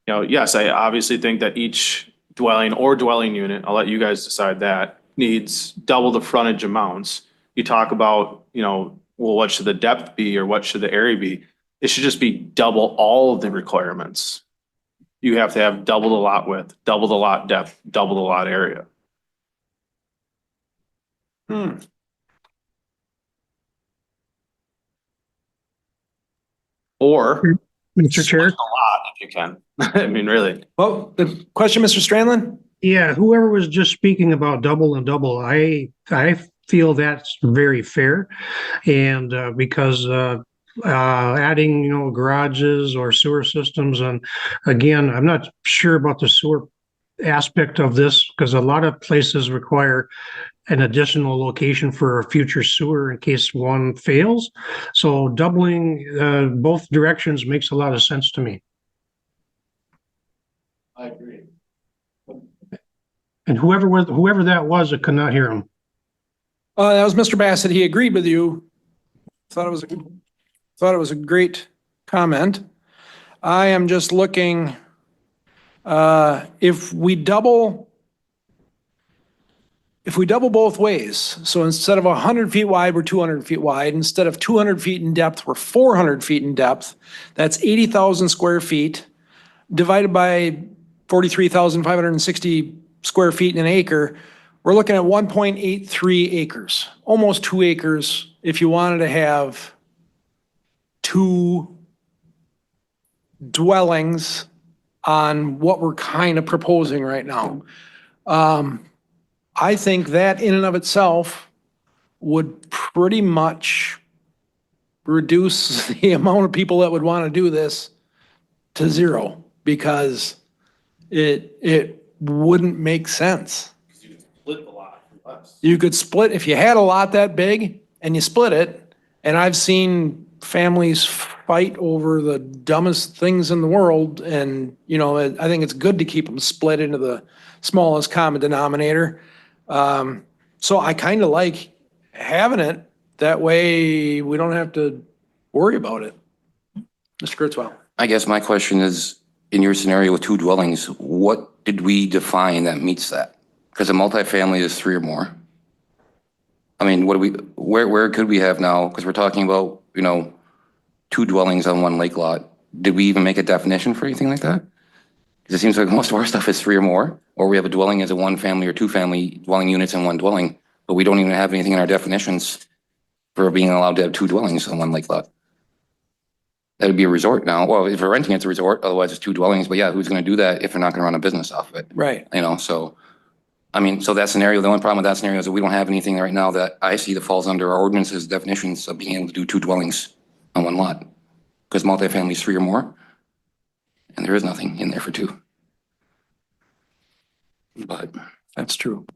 yes, I obviously think that each dwelling or dwelling unit, I'll let you guys decide that, needs double the frontage amounts. You talk about, well, what should the depth be or what should the area be? It should just be double all of the requirements. You have to have double the lot width, double the lot depth, double the lot area. Or Mr. Chair? split the lot if you can. I mean, really. Well, the question, Mr. Strandland? Yeah, whoever was just speaking about double and double, I feel that's very fair. And because adding, garages or sewer systems, and again, I'm not sure about the sewer aspect of this because a lot of places require an additional location for a future sewer in case one fails. So doubling both directions makes a lot of sense to me. I agree. And whoever that was, I could not hear him. That was Mr. Bassett. He agreed with you. Thought it was a great comment. I am just looking, if we double both ways, so instead of 100 feet wide, we're 200 feet wide. Instead of 200 feet in depth, we're 400 feet in depth. That's 80,000 square feet divided by 43,560 square feet in an acre. We're looking at 1.83 acres, almost 2 acres if you wanted to have 2 dwellings on what we're kind of proposing right now. I think that in and of itself would pretty much reduce the amount of people that would want to do this to zero, because it wouldn't make sense. Split the lot for less. You could split, if you had a lot that big and you split it, and I've seen families fight over the dumbest things in the world, and, I think it's good to keep them split into the smallest common denominator. So I kind of like having it, that way we don't have to worry about it. Mr. Kurtzwell. I guess my question is, in your scenario with 2 dwellings, what did we define that meets that? Because a multifamily is 3 or more. I mean, where could we have now? Because we're talking about, 2 dwellings on 1 lake lot. Did we even make a definition for anything like that? Because it seems like most of our stuff is 3 or more, or we have a dwelling as a 1 family or 2 family dwelling units in 1 dwelling, but we don't even have anything in our definitions for being allowed to have 2 dwellings on 1 lake lot. That would be a resort now. Well, if we're renting, it's a resort, otherwise it's 2 dwellings, but yeah, who's gonna do that if they're not gonna run a business off of it? Right. So, I mean, so that scenario, the only problem with that scenario is that we don't have anything right now that I see that falls under our ordinance's definitions of being able to do 2 dwellings on 1 lot. Because multifamily is 3 or more, and there is nothing in there for 2. But That's true.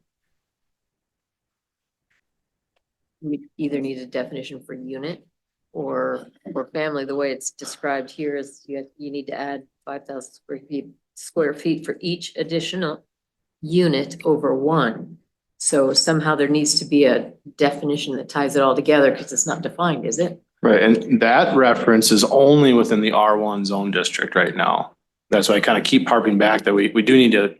We either need a definition for unit or for family. The way it's described here is you need to add 5,000 square feet for each additional unit over 1. So somehow there needs to be a definition that ties it all together, because it's not defined, is it? Right, and that reference is only within the R1 zone district right now. That's why I kind of keep harping back that we do need to,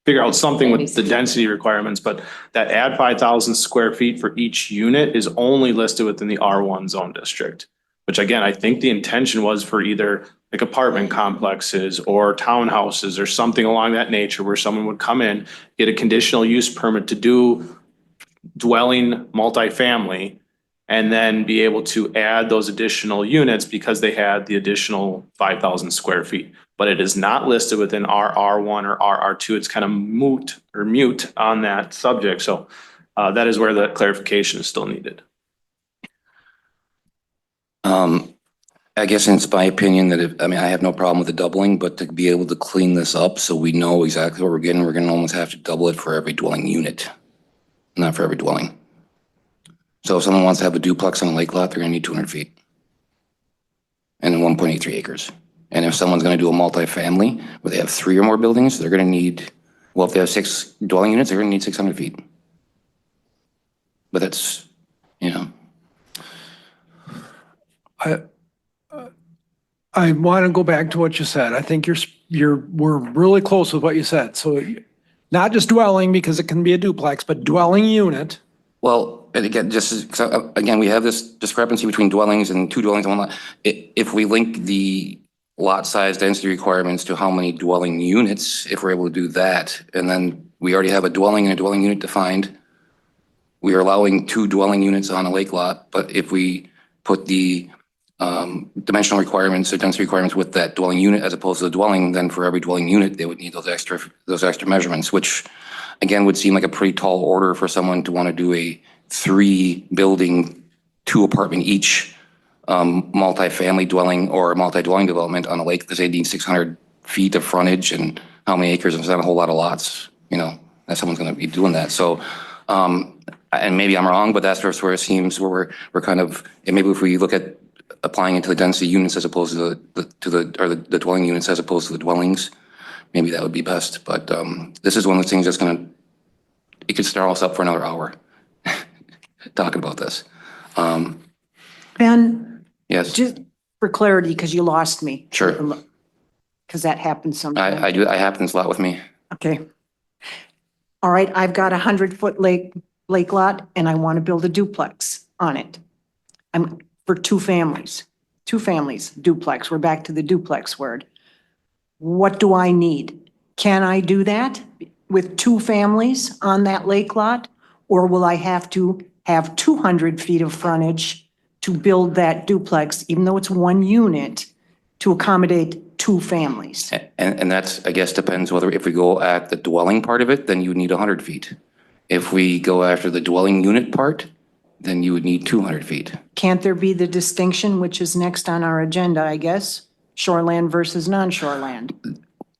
figure out something with the density requirements, but that add 5,000 square feet for each unit is only listed within the R1 zone district. which again, I think the intention was for either like apartment complexes or townhouses or something along that nature where someone would come in, get a conditional use permit to do dwelling multifamily, and then be able to add those additional units because they had the additional 5,000 square feet. But it is not listed within our R1 or RR2. It's kind of moot or mute on that subject. So that is where the clarification is still needed. I guess it's my opinion that if, I mean, I have no problem with the doubling, but to be able to clean this up so we know exactly what we're going to almost have to double it for every dwelling unit, not for every dwelling. So if someone wants to have a duplex on a lake lot, they're going to need 200 feet and 1.83 acres. And if someone's going to do a multifamily where they have 3 or more buildings, they're going to need, well, if they have 6 dwelling units, they're going to need 600 feet. But that's, you know. I want to go back to what you said. I think we're really close with what you said. So not just dwelling, because it can be a duplex, but dwelling unit. Well, and again, again, we have this discrepancy between dwellings and 2 dwellings on 1 lot. If we link the lot size density requirements to how many dwelling units, if we're able to do that, and then we already have a dwelling and a dwelling unit defined, we are allowing 2 dwelling units on a lake lot. But if we put the dimensional requirements or density requirements with that dwelling unit as opposed to the dwelling, then for every dwelling unit, they would need those extra measurements, which again would seem like a pretty tall order for someone to want to do a 3 building, 2 apartment each multifamily dwelling or multi-dwelling development on a lake because they need 600 feet of frontage and how many acres, and it's not a whole lot of lots, you know, that someone's going to be doing that. So, and maybe I'm wrong, but that's where it seems where we're kind of, and maybe if we look at applying it to the density units as opposed to the dwelling units as opposed to the dwellings, maybe that would be best. But this is one of the things that's it could start us up for another hour talking about this. Ben, Yes, just for clarity, because you lost me. sure. Because that happens sometimes. I do. I happens a lot with me. Okay. All right, I've got 100-foot lake lot and I want to build a duplex on it. I'm for 2 families, duplex. We're back to the duplex word. What do I need? Can I do that with 2 families on that lake lot? Or will I have to have 200 feet of frontage to build that duplex, even though it's 1 unit, to accommodate 2 families? And that's, I guess, depends whether if we go at the dwelling part of it, then you need 100 feet. If we go after the dwelling unit part, then you would need 200 feet. Can't there be the distinction, which is next on our agenda, I guess? Shoreland versus non-shoreland.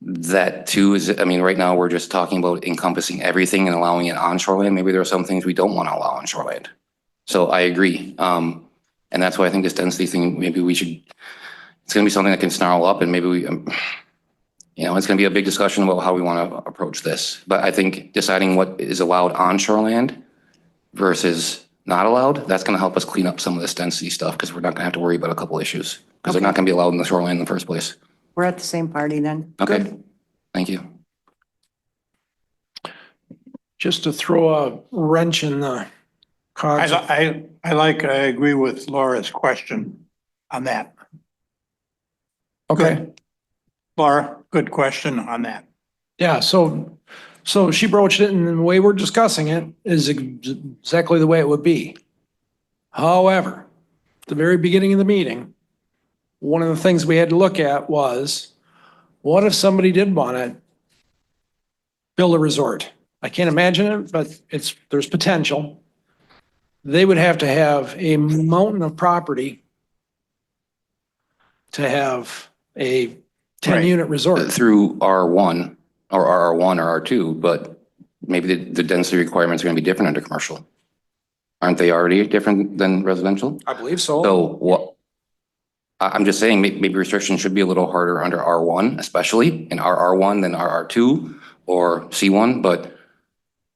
That too is, I mean, right now we're just talking about encompassing everything and allowing it on shoreline. Maybe there are some things we don't want to allow on shoreline. So I agree. And that's why I think this density thing, maybe we should, it's going to be something that can snarl up and maybe we, you know, it's going to be a big discussion about how we want to approach this. But I think deciding what is allowed on shoreland versus not allowed, that's going to help us clean up some of this density stuff because we're not going to have to worry about a couple issues because they're not going to be allowed in the shoreline in the first place. We're at the same party then. Okay, Good. thank you. Just to throw a wrench in the cogs. I agree with Laura's question on that. Okay. Laura, good question on that. Yeah, so she broached it and the way we're discussing it is exactly the way it would be. However, at the very beginning of the meeting, one of the things we had to look at was, what if somebody did want to build a resort? I can't imagine it, but there's potential. They would have to have a mountain of property to have a 10-unit resort. Through R1 or RR1 or R2, but maybe the density requirements are going to be different under commercial. Aren't they already different than residential? I believe so. So what, I'm just saying maybe restrictions should be a little harder under R1, especially in RR1 than RR2 or C1, but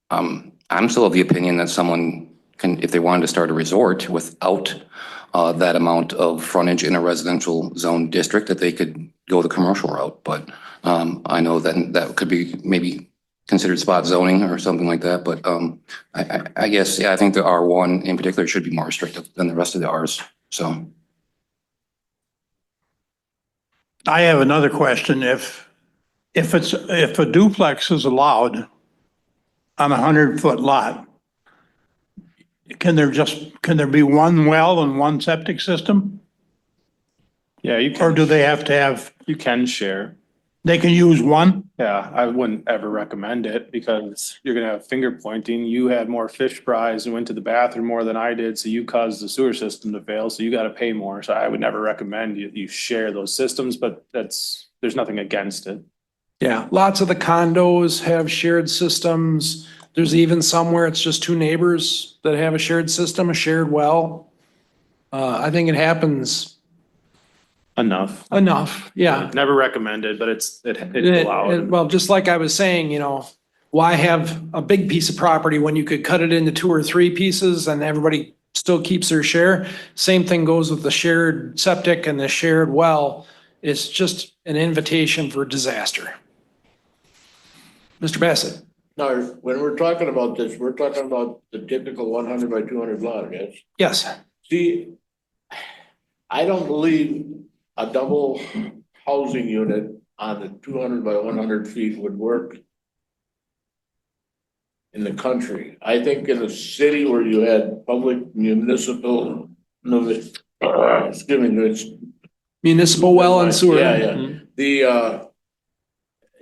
I'm still of the opinion that someone can, if they wanted to start a resort without that amount of frontage in a residential zone district, that they could go the commercial route. But I know that could be maybe considered spot zoning or something like that. But I guess, yeah, I think the R1 in particular should be more restrictive than the rest of the Rs. So. I have another question. If a duplex is allowed on a 100-foot lot, can there be one well and one septic system? Yeah, Or do they have to have, you can share. they can use one? Yeah, I wouldn't ever recommend it because you're gonna have finger pointing. You had more fish fries and went to the bathroom more than I did, so you caused the sewer system to fail, so you gotta pay more. So I would never recommend you share those systems, but there's nothing against it. Yeah, lots of the condos have shared systems. There's even some where it's just two neighbors that have a shared system, a shared well. I think it happens Enough. enough, yeah. Never recommended, but it's It- allowed. Well, just like I was saying, why have a big piece of property when you could cut it into 2 or 3 pieces and everybody still keeps their share? Same thing goes with the shared septic and the shared well. It's just an invitation for disaster. Mr. Bassett? Now, when we're talking about this, we're talking about the typical 100 by 200 lot, yes? Yes. See, I don't believe a double housing unit on the 200 by 100 feet would work in the country. I think in a city where you had public municipal, excuse me, it's. Municipal well and sewer. Yeah, yeah.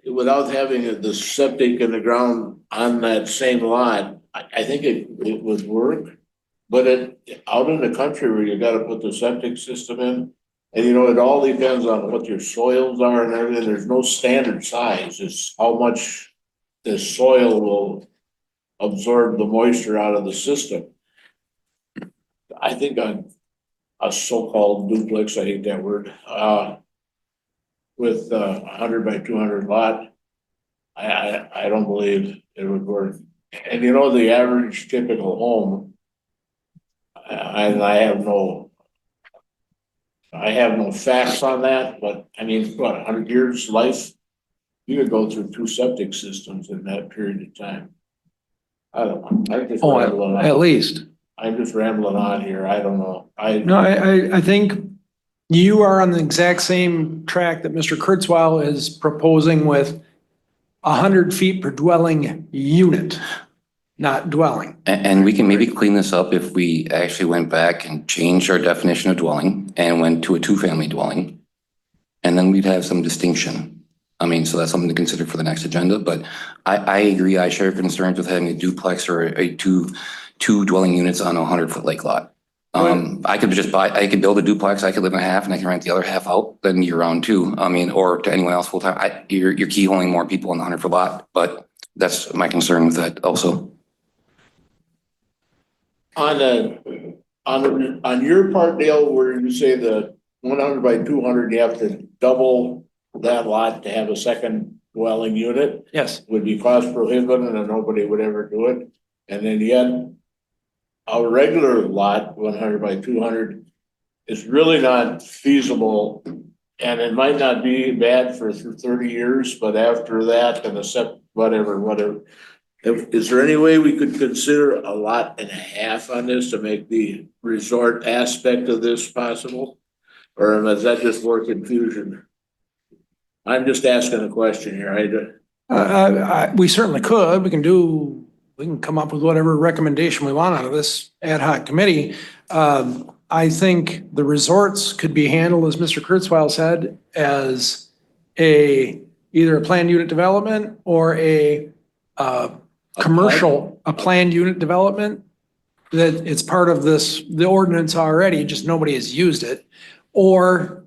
Without having the septic in the ground on that same lot, I think it would work. But out in the country where you gotta put the septic system in, and it all depends on what your soils are and everything. There's no standard size. It's how much the soil will absorb the moisture out of the system. I think a so-called duplex, I hate that word, with 100 by 200 lot, I don't believe it would work. And the average typical home, and I have no facts on that, but I mean, what, 100 years life? You could go through 2 septic systems in that period of time. I don't know. I'm just rambling on. At least. I'm just rambling on here. I don't know. No, I think you are on the exact same track that Mr. Kurzweil is proposing with 100 feet per dwelling unit, not dwelling. And we can maybe clean this up if we actually went back and changed our definition of dwelling and went to a 2-family dwelling. And then we'd have some distinction. I mean, so that's something to consider for the next agenda, but I agree. I share concerns with having a duplex or a two dwelling units on a 100-foot lake lot. I could build a duplex, I could live in a half and I can rent the other half out then year round too. I mean, or to anyone else full time. You're keyholing more people on the 100-foot lot, but that's my concern with that also. On your part, Dale, where you say the 100 by 200, you have to double that lot to have a second dwelling unit, Yes. would be cost prohibitive and nobody would ever do it. And then yet a regular lot, 100 by 200, is really not feasible. And it might not be bad for 30 years, but after that, and whatever. Is there any way we could consider a lot and a half on this to make the resort aspect of this possible? Or is that just more confusion? I'm just asking a question here. We certainly could. We can come up with whatever recommendation we want out of this ad hoc committee. I think the resorts could be handled, as Mr. Kurzweil said, as either a planned unit development or a planned unit development, that it's part of the ordinance already, just nobody has used it. Or,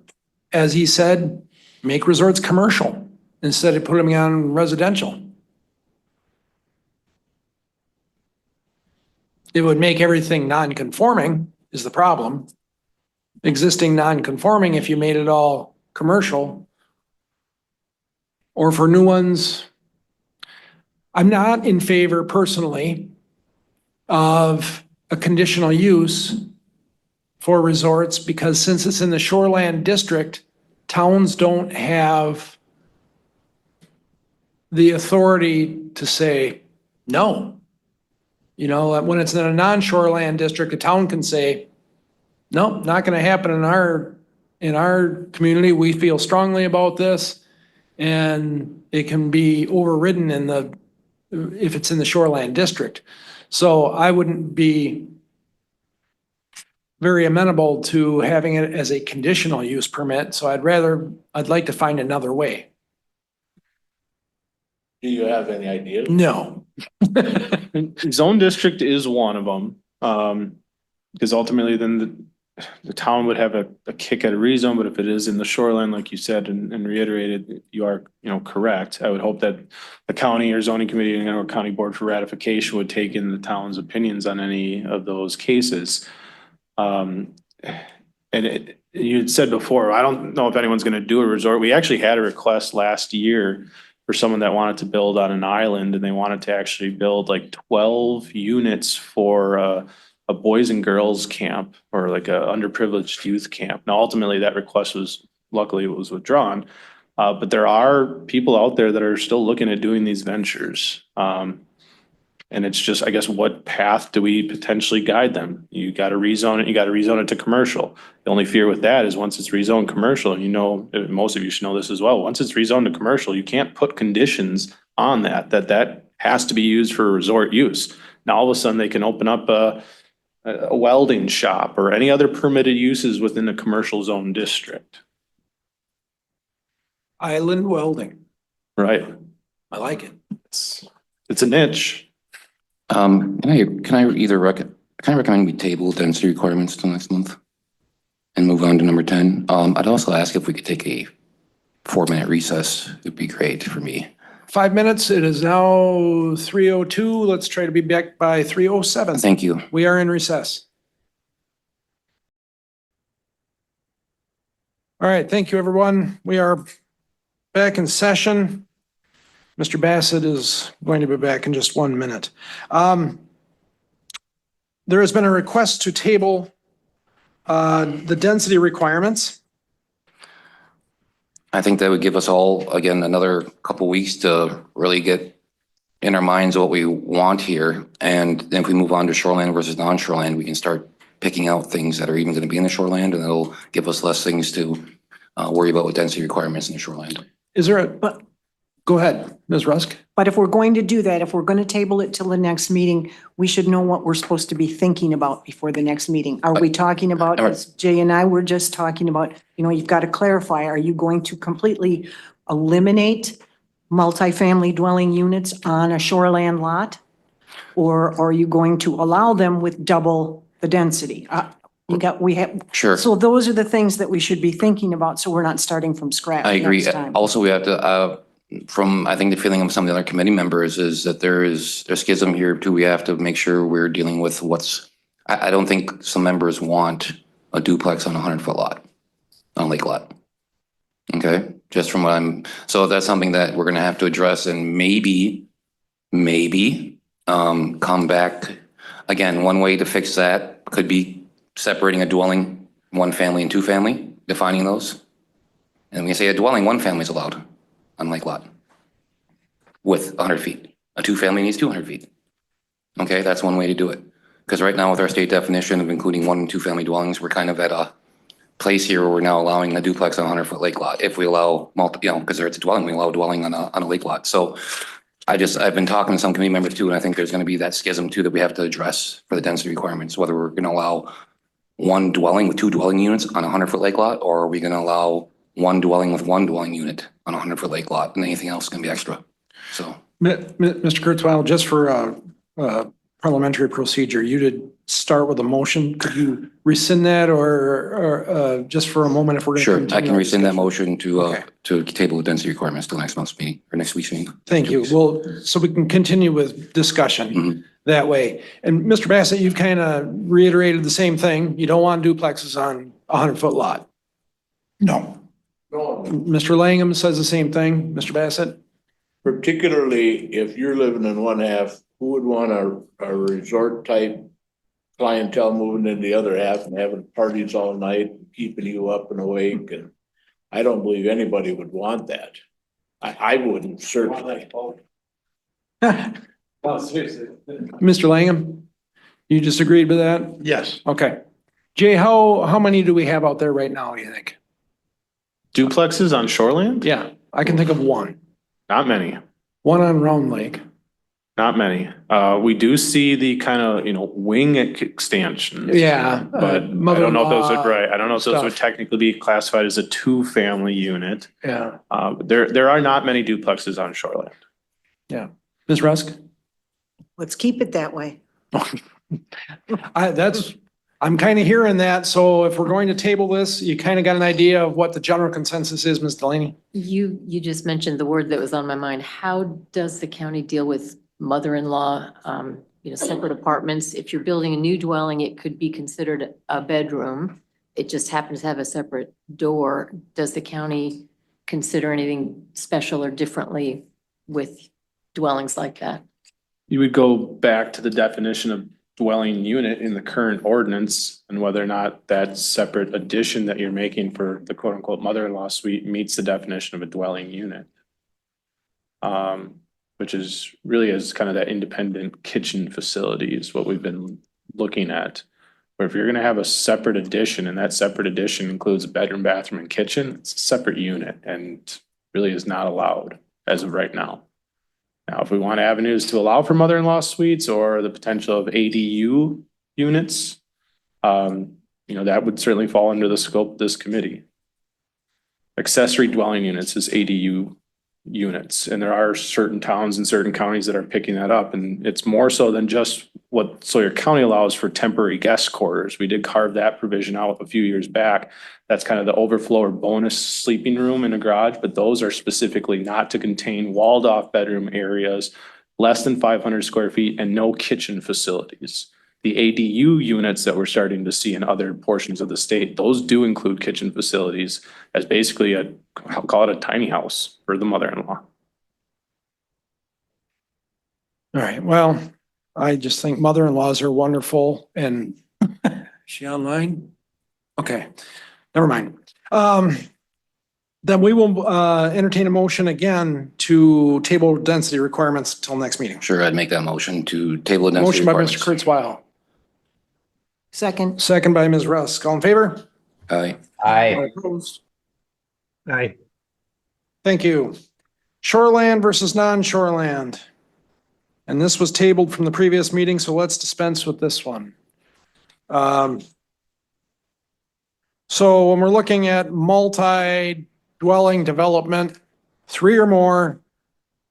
as he said, make resorts commercial instead of putting them on residential. It would make everything non-conforming is the problem. Existing non-conforming if you made it all commercial. Or for new ones, I'm not in favor personally of a conditional use for resorts because since it's in the shoreland district, towns don't have the authority to say no. When it's in a non-shoreland district, a town can say, no, not gonna happen in our in our community, we feel strongly about this, and it can be overridden if it's in the shoreland district. So I wouldn't be very amenable to having it as a conditional use permit, so I'd like to find another way. Do you have any ideas? No. Zone district is one of them. Because ultimately then the town would have a kick at a rezone, but if it is in the shoreline, like you said and reiterated, you are, correct. I would hope that the county or zoning committee and or county board for ratification would take in the town's opinions on any of those cases. You had said before, I don't know if anyone's gonna do a resort. We actually had a request last year for someone that wanted to build on an island, and they wanted to actually build like 12 units for a boys and girls camp or like a underprivileged youth camp. Now, ultimately, that request luckily it was withdrawn. But there are people out there that are still looking at doing these ventures. And it's just, I guess, what path do we potentially guide them? You got to rezone it to commercial. The only fear with that is once it's rezoned commercial, and most of you should know this as well. Once it's rezoned to commercial, you can't put conditions on that has to be used for resort use. Now, all of a sudden, they can open up a welding shop or any other permitted uses within the commercial zone district. Island welding. Right. I like it. It's a niche. Can I recommend we table density requirements till next month and move on to number 10? I'd also ask if we could take a 4-minute recess. It'd be great for me. 5 minutes. It is now 3:02. Let's try to be back by 3:07. Thank you. We are in recess. All right, thank you, everyone. We are back in session. Mr. Bassett is going to be back in just 1 minute. There has been a request to table the density requirements. I think that would give us all, again, another couple weeks to really get in our minds what we want here. And then if we move on to shoreline versus non-shoreline, we can start picking out things that are even going to be in the shoreline, and it'll give us less things to worry about with density requirements in the shoreline. Is there go ahead, Ms. Rusk. But if we're going to do that, if we're going to table it till the next meeting, we should know what we're supposed to be thinking about before the next meeting. Are we talking about, as Jay and I were just talking about, you've got to clarify, are you going to completely eliminate multifamily dwelling units on a shoreland lot? Or are you going to allow them with double the density? Sure. So those are the things that we should be thinking about, so we're not starting from scratch I agree. next time. Also, we have to, I think the feeling of some of the other committee members is that there's schism here too. We have to make sure we're dealing with I don't think some members want a duplex on a 100-foot lot, on a lake lot. Okay, just from what so that's something that we're gonna have to address and maybe come back. Again, one way to fix that could be separating a dwelling, 1 family and 2 family, defining those. And we say a dwelling, 1 family is allowed on lake lot with 100 feet. A 2 family needs 200 feet. Okay, that's one way to do it. Because right now with our state definition of including 1 and 2 family dwellings, we're kind of at a place here where we're now allowing a duplex on a 100-foot lake lot. If we allow because it's a dwelling, we allow dwelling on a lake lot. So I've been talking to some committee members too, and I think there's going to be that schism too that we have to address for the density requirements, whether we're going to allow 1 dwelling with 2 dwelling units on a 100-foot lake lot, or are we going to allow 1 dwelling with 1 dwelling unit on a 100-foot lake lot, and anything else can be extra. So, Mr. Kurzweil, just for parliamentary procedure, you did start with a motion. Could you rescind that or just for a moment if we're going to sure, continue? I can rescind that motion Okay. to table the density requirements till next month's meeting or next week's meeting. Thank you. Well, so we can continue with discussion that way. And Mr. Bassett, you've kind of reiterated the same thing. You don't want duplexes on a 100-foot lot. No. Mr. Langham says the same thing. Mr. Bassett? Particularly if you're living in one half, who would want a resort type clientele moving in the other half and having parties all night, keeping you up and awake? And I don't believe anybody would want that. I wouldn't certainly. Mr. Langham, you just agreed with that? Yes. Okay. Jay, how many do we have out there right now, you think? Duplexes on shoreland? Yeah, I can think of one. Not many. One on Round Lake. Not many. We do see the kind of, wing extensions. Yeah. But I don't know if those are mother-in-law right. I don't know if those would stuff. technically be classified as a two-family unit. Yeah. There are not many duplexes on shoreland. Ms. Rusk? Let's keep it that way. I'm kind of hearing that. So if we're going to table this, you kind of got an idea of what the general consensus is, Ms. Delaney? You just mentioned the word that was on my mind. How does the county deal with mother-in-law, separate apartments? If you're building a new dwelling, it could be considered a bedroom. It just happens to have a separate door. Does the county consider anything special or differently with dwellings like that? You would go back to the definition of dwelling unit in the current ordinance and whether or not that separate addition that you're making for the quote unquote mother-in-law suite meets the definition of a dwelling unit. Which is really as kind of that independent kitchen facility is what we've been looking at. Where if you're gonna have a separate addition and that separate addition includes a bedroom, bathroom and kitchen, it's a separate unit and really is not allowed as of right now. Now, if we want avenues to allow for mother-in-law suites or the potential of ADU units, that would certainly fall under the scope of this committee. Accessory dwelling units is ADU units, and there are certain towns and certain counties that are picking that up, and it's more so than just what Sawyer County allows for temporary guest quarters. We did carve that provision out a few years back. That's kind of the overflow or bonus sleeping room in a garage, but those are specifically not to contain walled off bedroom areas, less than 500 square feet and no kitchen facilities. The ADU units that we're starting to see in other portions of the state, those do include kitchen facilities as basically I'll call it a tiny house for the mother-in-law. All right, well, I just think mother-in-laws are wonderful and is she online? Okay, never mind. Then we will entertain a motion again to table density requirements till next meeting. Sure, I'd make that motion to table the density Motion by requirements. Mr. Kurzweil, Second, second by Ms. Rusk. All in favor? Aye. All opposed? Aye. Thank you. Shoreland versus non-shoreland. And this was tabled from the previous meeting, so let's dispense with this one. So when we're looking at multi-dwelling development, 3 or more,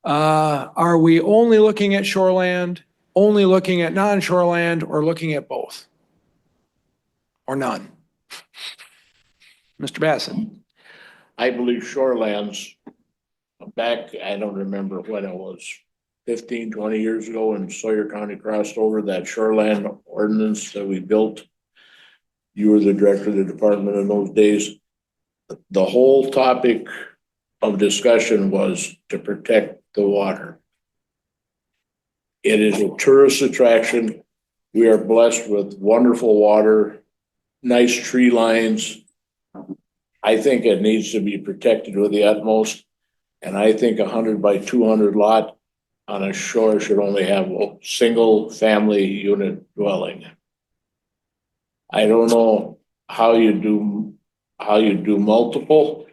are we only looking at shoreland, only looking at non-shoreland, or looking at both? Or none? Mr. Bassett? I believe shorelands back, I don't remember when it was, 15, 20 years ago when Sawyer County crossed over that shoreland ordinance that we built. You were the director of the department in those days. The whole topic of discussion was to protect the water. It is a tourist attraction. We are blessed with wonderful water, nice tree lines. I think it needs to be protected with the utmost. And I think 100 by 200 lot on a shore should only have a single family unit dwelling. I don't know how you do multiple,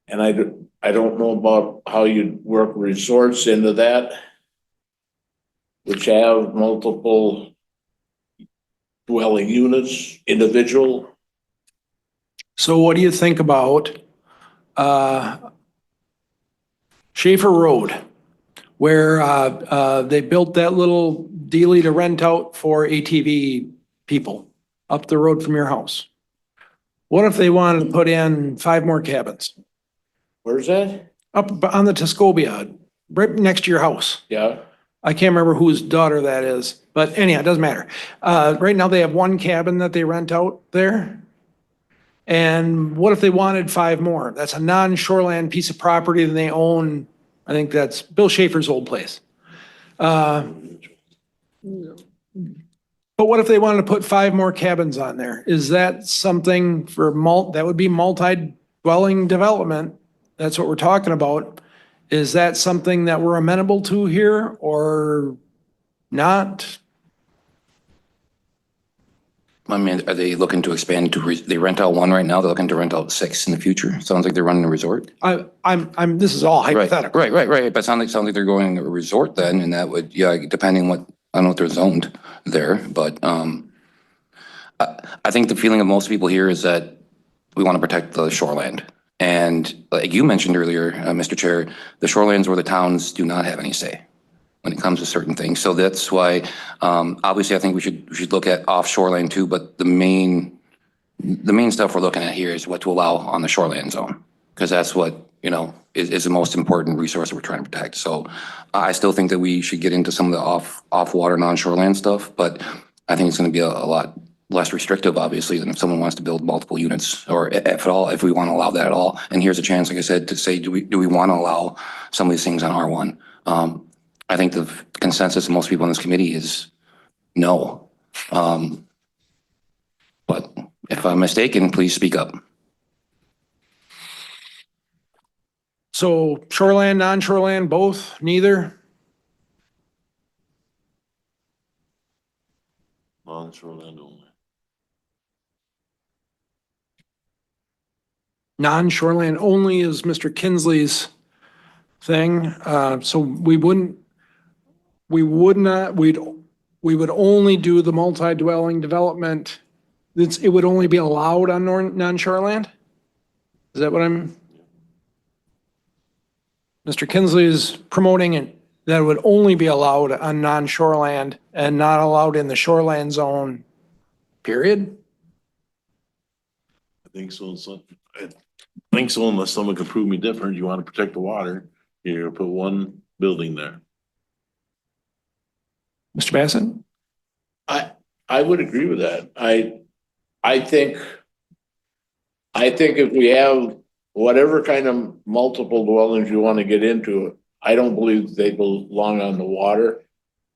and I don't know about how you work resorts into that, which have multiple dwelling units, individual. So what do you think about Schaefer Road, where they built that little dealie to rent out for ATV people up the road from your house? What if they wanted to put in 5 more cabins Where's that? up on the Tuscobia, right next to your house? Yeah, I can't remember whose daughter that is, but anyhow, it doesn't matter. Right now they have 1 cabin that they rent out there. And what if they wanted 5 more? That's a non-shoreland piece of property that they own. I think that's Bill Schaefer's old place. But what if they wanted to put 5 more cabins on there? Is that something for that would be multi-dwelling development? That's what we're talking about. Is that something that we're amenable to here or not? I mean, are they looking to expand to, they rent out one right now, they're looking to rent out 6 in the future? Sounds like they're running a resort. This is all Right, hypothetical. right, but it sounds like they're going a resort then, and that would, yeah, depending what, I don't know if they're zoned there, but, I think the feeling of most people here is that we want to protect the shoreland. And like you mentioned earlier, Mr. Chair, the shorelands where the towns do not have any say when it comes to certain things. So that's why, obviously, I think we should look at offshore land too, but the main stuff we're looking at here is what to allow on the shoreland zone. Because that's what, you know, is the most important resource that we're trying to protect. So I still think that we should get into some of the off-water, non-shoreland stuff, but I think it's going to be a lot less restrictive, obviously, than if someone wants to build multiple units, or if at all, if we want to allow that at all. And here's a chance, like I said, to say, do we want to allow some of these things on R1? I think the consensus of most people on this committee is no. But if I'm mistaken, please speak up. So shoreland, non-shoreland, both, neither? On-shoreland only. Non-shoreland only is Mr. Kinsley's thing. So we would only do the multi-dwelling development. It would only be allowed on non-shoreland? Is that what Mr. Kinsley is promoting it, that it would only be allowed on non-shoreland and not allowed in the shoreland zone, period? I think so. I think so, unless someone can prove me different. You want to protect the water, you're gonna put one building there. Mr. Bassett? I would agree with that. I think if we have whatever kind of multiple dwellings you want to get into, I don't believe they belong on the water.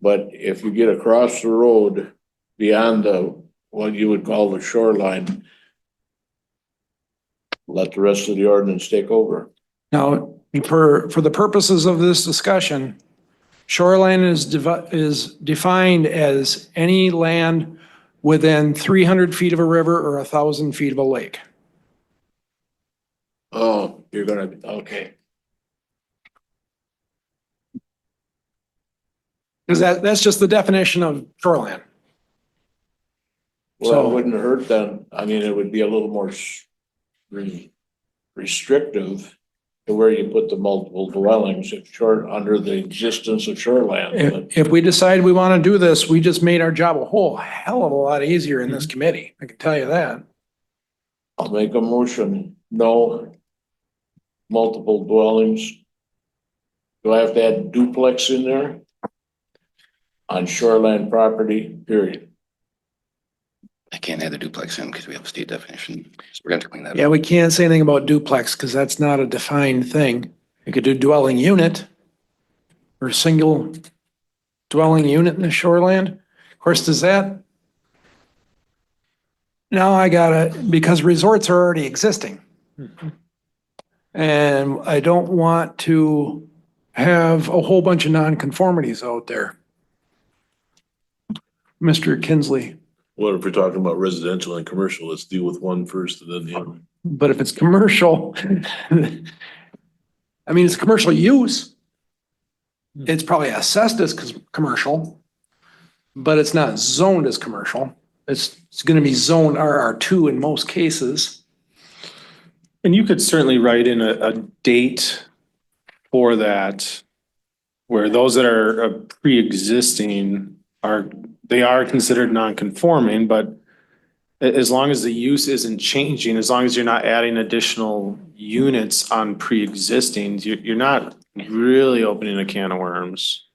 But if you get across the road beyond what you would call the shoreline, let the rest of the ordinance take over. Now, for the purposes of this discussion, shoreline is defined as any land within 300 feet of a river or 1,000 feet of a lake. Oh, okay. Because that's just the definition of shoreline. Well, So- it wouldn't hurt then. I mean, it would be a little more restrictive to where you put the multiple dwellings if short under the existence of shoreland. But If we decide we want to do this, we just made our job a whole hell of a lot easier in this committee. I can tell you that. I'll make a motion, no multiple dwellings. Do I have to add duplex in there? On shoreland property, period. I can't add a duplex in because we have a state definition. So we're going to clean that up. Yeah, we can't say anything about duplex because that's not a defined thing. You could do dwelling unit or single dwelling unit in the shoreland. Of course, does that? Now I gotta, because resorts are already existing. And I don't want to have a whole bunch of nonconformities out there. Mr. Kinsley, What if we're talking about residential and commercial? Let's deal with one first and then the other. but if it's commercial, I mean, it's commercial use. It's probably assessed as commercial, but it's not zoned as commercial. It's gonna be zoned RR2 in most cases. And you could certainly write in a date for that, where those that are pre-existing they are considered non-conforming, but as long as the use isn't changing, as long as you're not adding additional units on pre-existing, you're not really opening a can of worms.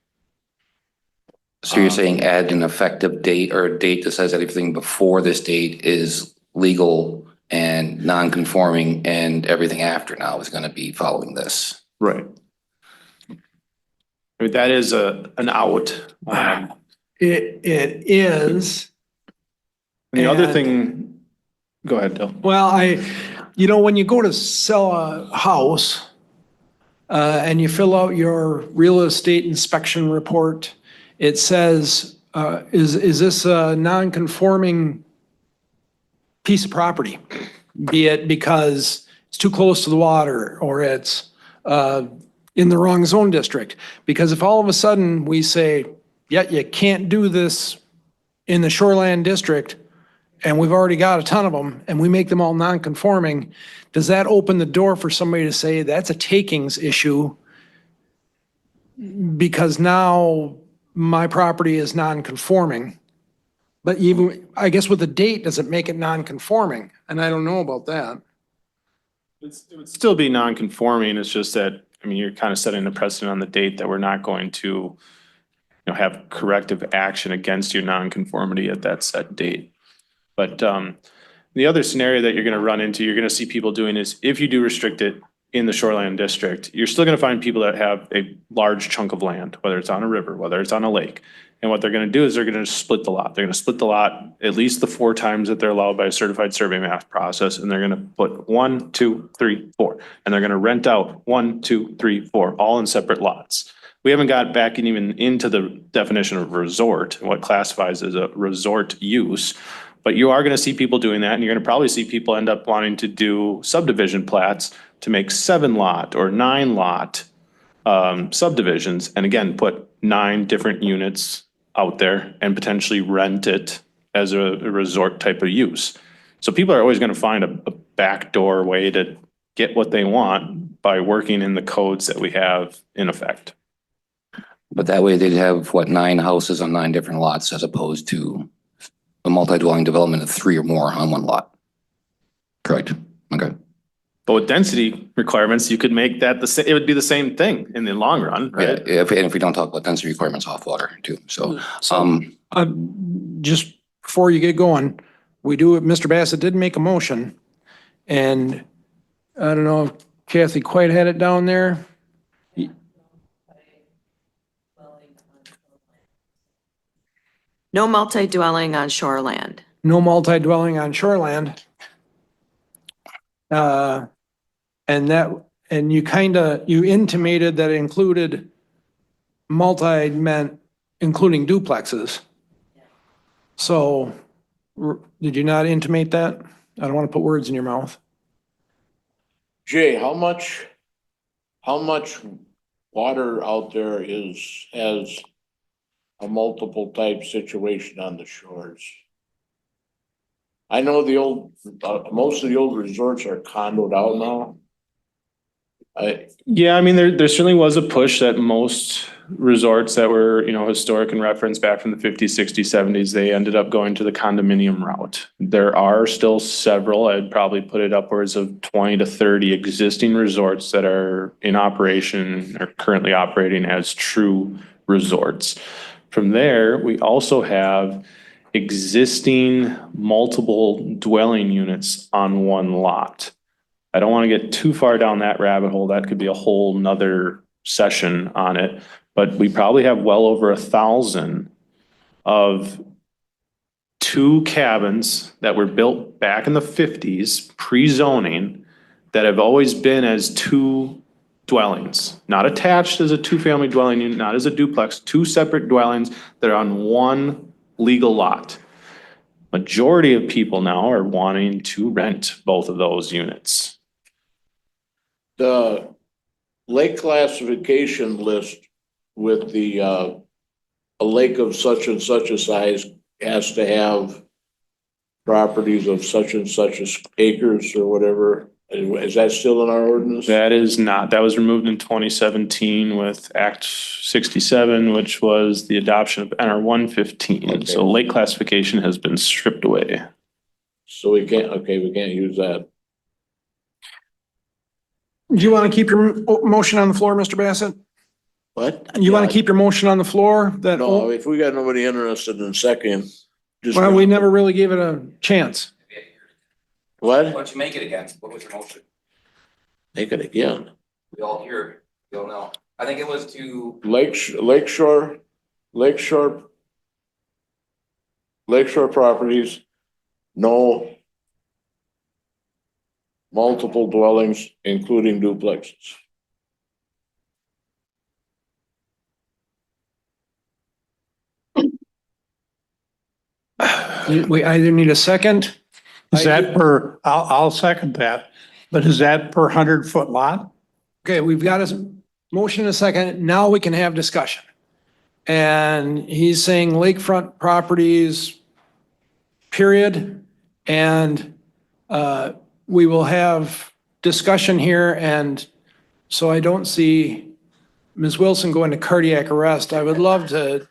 So you're saying add an effective date or a date that says everything before this date is legal and non-conforming, and everything after now is going to be following this. Right. I mean, that is an out. It is. And the other And- thing, go ahead, Bill. Well, when you go to sell a house, and you fill out your real estate inspection report, it says, is this a non-conforming piece of property, be it because it's too close to the water or it's in the wrong zone district. Because if all of a sudden we say, yeah, you can't do this in the shoreland district, and we've already got a ton of them, and we make them all non-conforming, does that open the door for somebody to say that's a takings issue? Because now my property is non-conforming. But even, I guess with the date, does it make it non-conforming? And I don't know about that. It would still be non-conforming. It's just that, I mean, you're kind of setting the precedent on the date that we're not going to, you know, have corrective action against your non-conformity at that set date. But the other scenario that you're going to run into, you're going to see people doing is if you do restrict it in the shoreline district, you're still going to find people that have a large chunk of land, whether it's on a river, whether it's on a lake. And what they're going to do is they're going to split the lot. They're going to split the lot at least the 4 times that they're allowed by a certified survey map process. And they're going to put 1, 2, 3, 4. And they're going to rent out 1, 2, 3, 4, all in separate lots. We haven't got back even into the definition of resort, what classifies as a resort use. But you are going to see people doing that, and you're going to probably see people end up wanting to do subdivision plats to make 7 lot or 9 lot subdivisions. And again, put 9 different units out there and potentially rent it as a resort type of use. So people are always going to find a backdoor way to get what they want by working in the codes that we have in effect. But that way they'd have, what, 9 houses on 9 different lots as opposed to a multi-dwelling development of 3 or more on 1 lot. Correct. Okay. But with density requirements, you could make that it would be the same thing in the long run, Yeah, right? if we don't talk about density requirements off water too. So, Just before you get going, Mr. Bassett did make a motion, and I don't know if Kathy quite had it down there. No multi-dwelling on shoreland. No multi-dwelling on shoreland. And you intimated that it included meant including duplexes. So, did you not intimate that? I don't want to put words in your mouth. Jay, how much water out there has a multiple type situation on the shores? I know most of the old resorts are condoed out now. Yeah, I mean, there certainly was a push that most resorts that were, you know, historic and referenced back from the 50s, 60s, 70s, they ended up going to the condominium route. There are still several, I'd probably put it upwards of 20 to 30 existing resorts that are in operation or currently operating as true resorts. From there, we also have existing multiple dwelling units on 1 lot. I don't want to get too far down that rabbit hole. That could be a whole nother session on it. But we probably have well over 1,000 of 2 cabins that were built back in the 50s, pre-zoning, that have always been as 2 dwellings, not attached as a 2-family dwelling unit, not as a duplex, 2 separate dwellings that are on 1 legal lot. Majority of people now are wanting to rent both of those units. The lake classification list with the, a lake of such and such a size has to have properties of such and such acres or whatever. Is that still in our ordinance? That is not. That was removed in 2017 with Act 67, which was the adoption of NR 115. Okay. So lake classification has been stripped away. So we can't use that. Do you want to keep your motion on the floor, Mr. Bassett? What? You want to keep your motion on the floor? No, if we got nobody interested in second. Well, we never really gave it a chance. What? Why don't you make it again? What was your motion? Make it again. We all hear, we all know. I think it was to. Lakeshore properties, no multiple dwellings, including duplexes. We either need a second Is that per, I'll second that, but is that per 100-foot lot? Okay, we've got a motion and a second. Now we can have discussion. And he's saying lakefront properties, period. And we will have discussion here. And so I don't see Ms. Wilson going to cardiac arrest. I would love to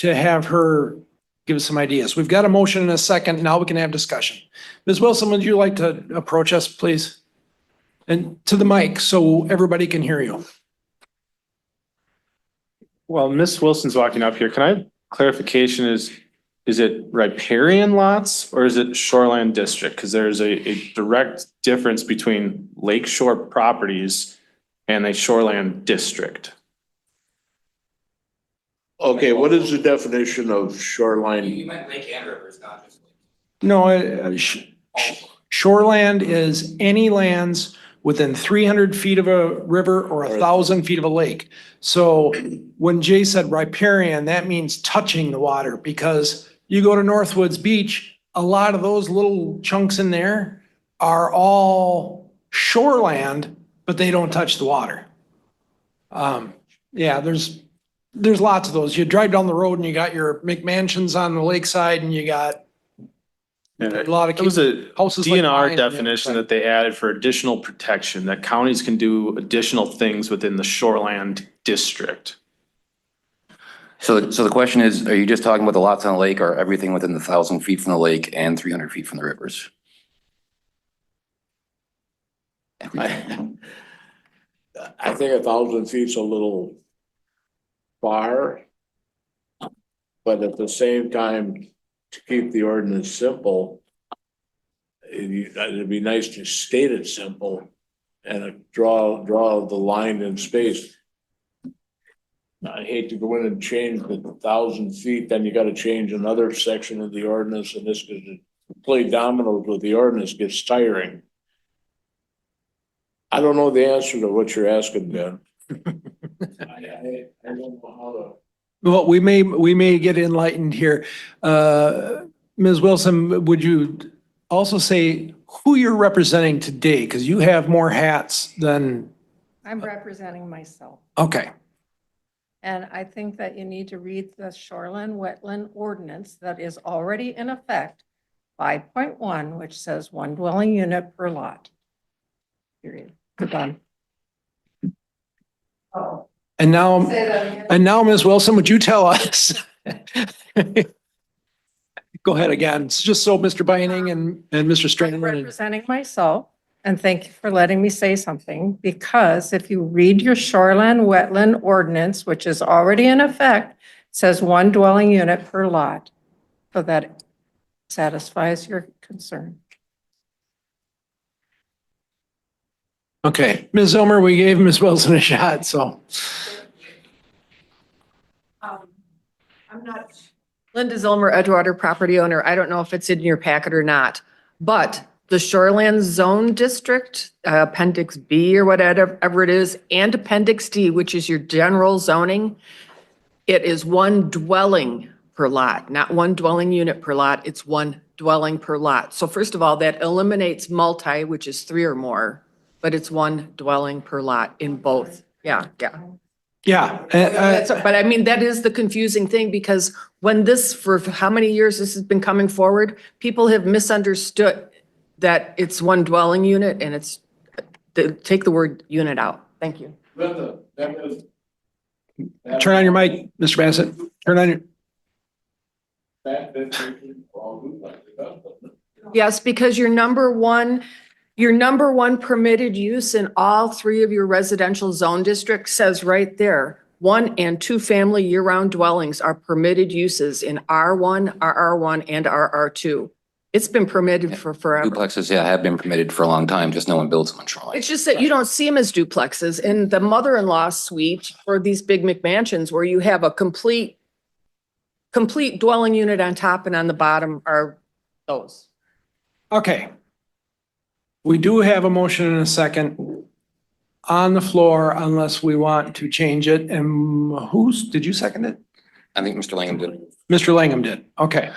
have her give us some ideas. We've got a motion and a second. Now we can have discussion. Ms. Wilson, would you like to approach us, please? And to the mic so everybody can hear you. Well, Miss Wilson's walking up here. Can I have clarification? Is it riparian lots or is it shoreline district? Because there's a direct difference between lakeshore properties and a shoreline district. Okay, what is the definition of shoreline? meant lake and rivers, not just. No, shoreland is any lands within 300 feet of a river or 1,000 feet of a lake. So when Jay said riparian, that means touching the water, because you go to Northwoods Beach, a lot of those little chunks in there are all shoreland, but they don't touch the water. Yeah, there's lots of those. You drive down the road and you got your McMansions on the lakeside and you got a lot of It was a houses like mine DNR on the other definition side. that they added for additional protection, that counties can do additional things within the shoreland district. So the question is, are you just talking about the lots on the lake or everything within the 1,000 feet from the lake and 300 feet from the rivers? I think 1,000 feet's a little far. But at the same time, to keep the ordinance simple, it'd be nice to state it simple and draw the line in space. I hate to go in and change the 1,000 feet, then you gotta change another section of the ordinance, and this could play dominoes with the ordinance, gets tiring. I don't know the answer to what you're asking, Ben. I don't know how to. Well, we may get enlightened here. Ms. Wilson, would you also say who you're representing today? Because you have more hats than, I'm representing myself. okay. And I think that you need to read the shoreline wetland ordinance that is already in effect, 5.1, which says one dwelling unit per lot. Period. We're done. Oh. And now, Say that again. and now, Ms. Wilson, would you tell us? Go ahead again. It's just so Mr. Beining and Mr. I'm Strandland. representing myself, and thank you for letting me say something, because if you read your shoreline wetland ordinance, which is already in effect, it says one dwelling unit per lot. So that satisfies your concern. Okay, Ms. Zomer, we gave Ms. Wilson a shot, so. I'm not. Linda Zilmer, Edgewater property owner. I don't know if it's in your packet or not, but the Shoreland Zone District, Appendix B or whatever it is, and Appendix D, which is your general zoning, it is one dwelling per lot, not one dwelling unit per lot. It's one dwelling per lot. So first of all, that eliminates multi, which is 3 or more, but it's one dwelling per lot in both. Yeah. Yeah, But I mean, that is the confusing thing, because when this, for how many years this has been coming forward, people have misunderstood that it's one dwelling unit and it's, take the word unit out. Thank you. Linda, that is. turn on your mic, Mr. Bassett. Turn on your, That definition for all duplexes, doesn't it? Yes, because your number one permitted use in all 3 of your residential zone districts says right there, 1 and 2 family year-round dwellings are permitted uses in R1, RR1, and RR2. It's been permitted for forever. Duplexes, yeah, have been permitted for a long time, just no one builds them on shoreline. It's just that you don't see them as duplexes. In the mother-in-law suite or these big McMansions where you have a complete dwelling unit on top and on the bottom are those. okay. We do have a motion and a second on the floor unless we want to change it. And did you second it? I think Mr. Langham did. Mr. Langham did. Okay.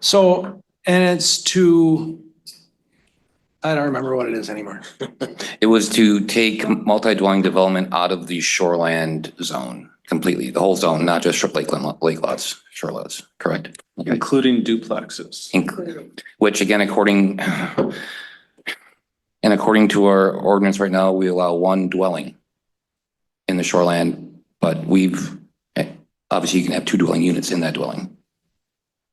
So, and it's to I don't remember what it is anymore. It was to take multi-dwelling development out of the shoreland zone completely, the whole zone, not just lake lots, shore lots, correct? Okay. Including duplexes. Which again, according to our ordinance right now, we allow one dwelling in the shoreland, but obviously you can have two dwelling units in that dwelling.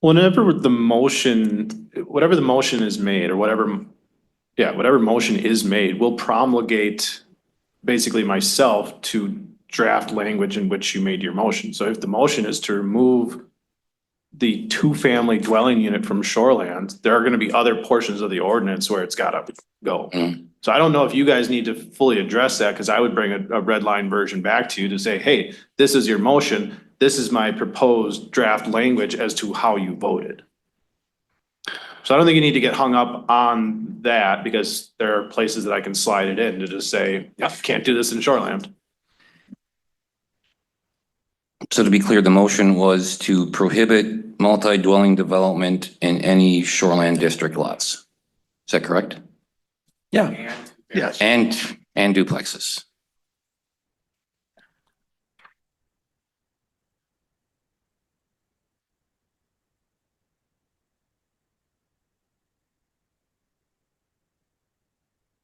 Whenever the motion, whatever the motion is made or whatever motion is made, we'll promulgate basically myself to draft language in which you made your motion. So if the motion is to remove the two-family dwelling unit from shoreland, there are going to be other portions of the ordinance where it's got to go. So I don't know if you guys need to fully address that, because I would bring a red line version back to you to say, hey, this is your motion. This is my proposed draft language as to how you voted. So I don't think you need to get hung up on that, because there are places that I can slide it in to just say, yeah, can't do this in shoreland. So to be clear, the motion was to prohibit multi-dwelling development in any shoreland district lots. Is that correct? Yeah. Yes. And duplexes.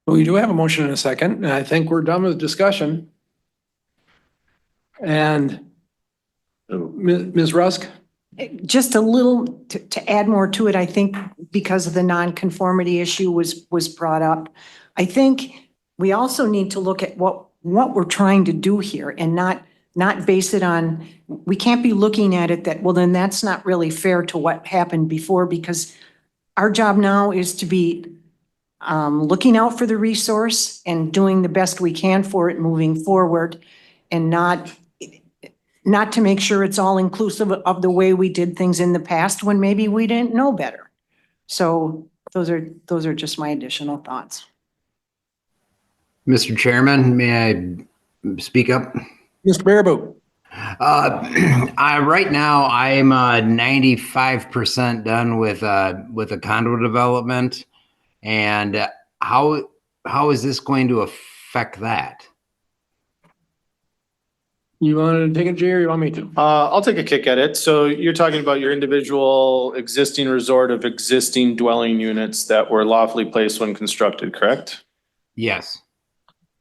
We do have a motion in a second, and I think we're done with discussion. And Ms. Rusk? Just a little, to add more to it, I think because of the nonconformity issue was brought up. I think we also need to look at what we're trying to do here and not base it on, we can't be looking at it that, well, then that's not really fair to what happened before, because our job now is to be looking out for the resource and doing the best we can for it moving forward, and not to make sure it's all inclusive of the way we did things in the past when maybe we didn't know better. So those are just my additional thoughts. Mr. Chairman, may I speak up? Mr. Baraboo? Right now, I'm 95% done with a condo development. And how is this going to affect that? You want to take it, Jay, or you want me to? I'll take a kick at it. So you're talking about your individual existing resort of existing dwelling units that were lawfully placed when constructed, correct? Yes.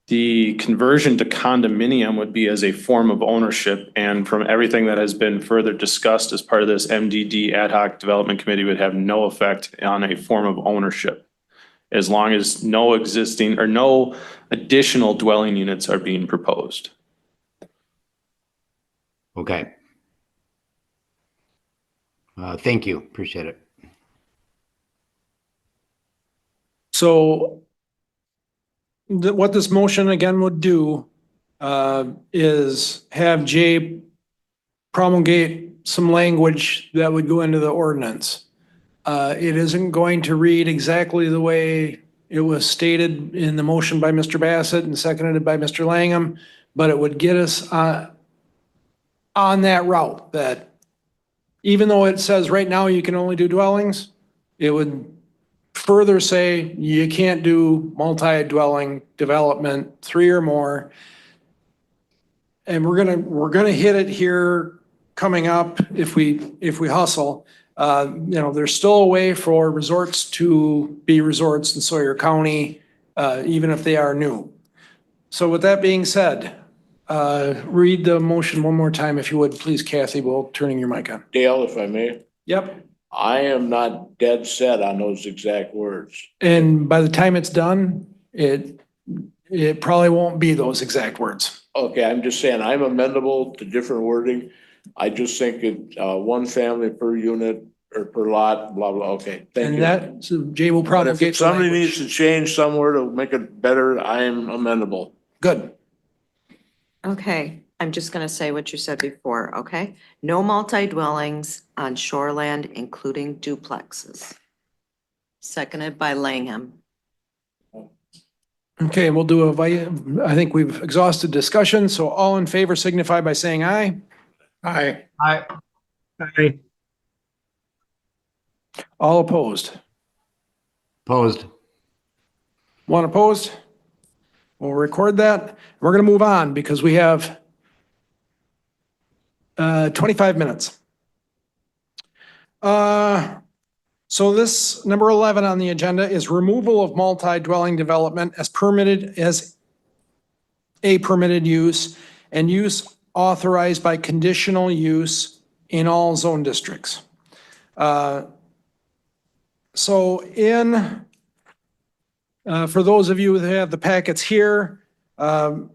The conversion to condominium would be as a form of ownership, and from everything that has been further discussed as part of this MDD ad hoc development committee, would have no effect on a form of ownership, as long as no existing or no additional dwelling units are being proposed. Okay. Thank you. Appreciate it. So what this motion again would do is have Jay promulgate some language that would go into the ordinance. It isn't going to read exactly the way it was stated in the motion by Mr. Bassett and seconded by Mr. Langham, but it would get us on that route, that even though it says right now you can only do dwellings, it would further say you can't do multi-dwelling development, 3 or more. And we're gonna hit it here coming up if we hustle. There's still a way for resorts to be resorts in Sawyer County, even if they are new. So with that being said, read the motion one more time, if you would, please, Kathy, while turning your mic on. Dale, if I may, Yep. I am not dead set on those exact words. And by the time it's done, it probably won't be those exact words. Okay, I'm just saying, I'm amendable to different wording. I just think it, one family per unit or per lot, blah, blah, okay, thank And you. that, so Jay will But promulgate. if somebody the needs language. to change somewhere to make it better, I am amendable. Good. Okay, I'm just gonna say what you said before, okay? No multi-dwellings on shoreland, including duplexes. Seconded by Langham. Okay, we'll do I think we've exhausted discussion, so all in favor signify by saying aye. Aye. Aye. All opposed. Opposed. One opposed? We'll record that. We're going to move on because we have 25 minutes. So this number 11 on the agenda is removal of multi-dwelling development as permitted as a permitted use and use authorized by conditional use in all zone districts. So in, for those of you that have the packets here, Mr.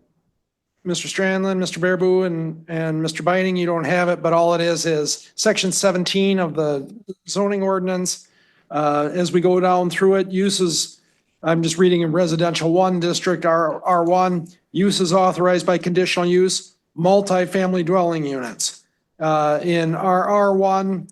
Strandland, Mr. Bearbu, and Mr. Biding, you don't have it, but all it is section 17 of the zoning ordinance. As we go down through it, uses, I'm just reading in residential 1 district, R1, uses authorized by conditional use, multifamily dwelling units. In RR1,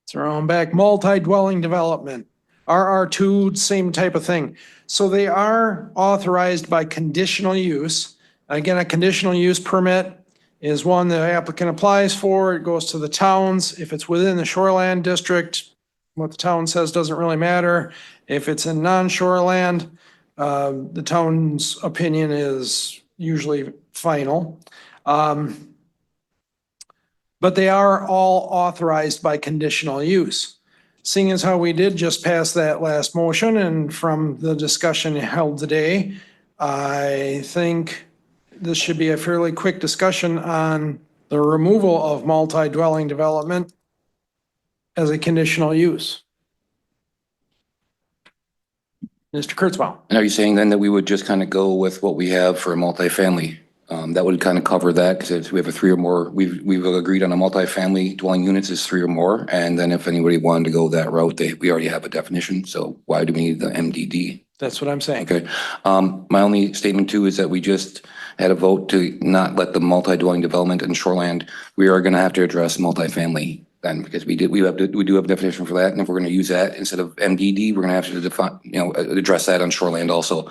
thrown back, multi-dwelling development. RR2, same type of thing. So they are authorized by conditional use. Again, a conditional use permit is one the applicant applies for. It goes to the towns. If it's within the shoreland district, what the town says doesn't really matter. If it's in non-shoreland, the town's opinion is usually final. But they are all authorized by conditional use. Seeing as how we did just pass that last motion and from the discussion held today, I think this should be a fairly quick discussion on the removal of multi-dwelling development as a conditional use. Mr. Kurtzbaum. And are you saying then that we would just kind of go with what we have for a multifamily? That would kind of cover that because we have a 3 or more, we've agreed on a multifamily dwelling units is 3 or more. And then if anybody wanted to go that route, we already have a definition. So why do we need the MDD? That's what I'm saying. Okay. My only statement too is that we just had a vote to not let the multi-dwelling development in shoreland. We are going to have to address multifamily then because we do have a definition for that. And if we're going to use that instead of MDD, we're going to have to define, address that on shoreland also.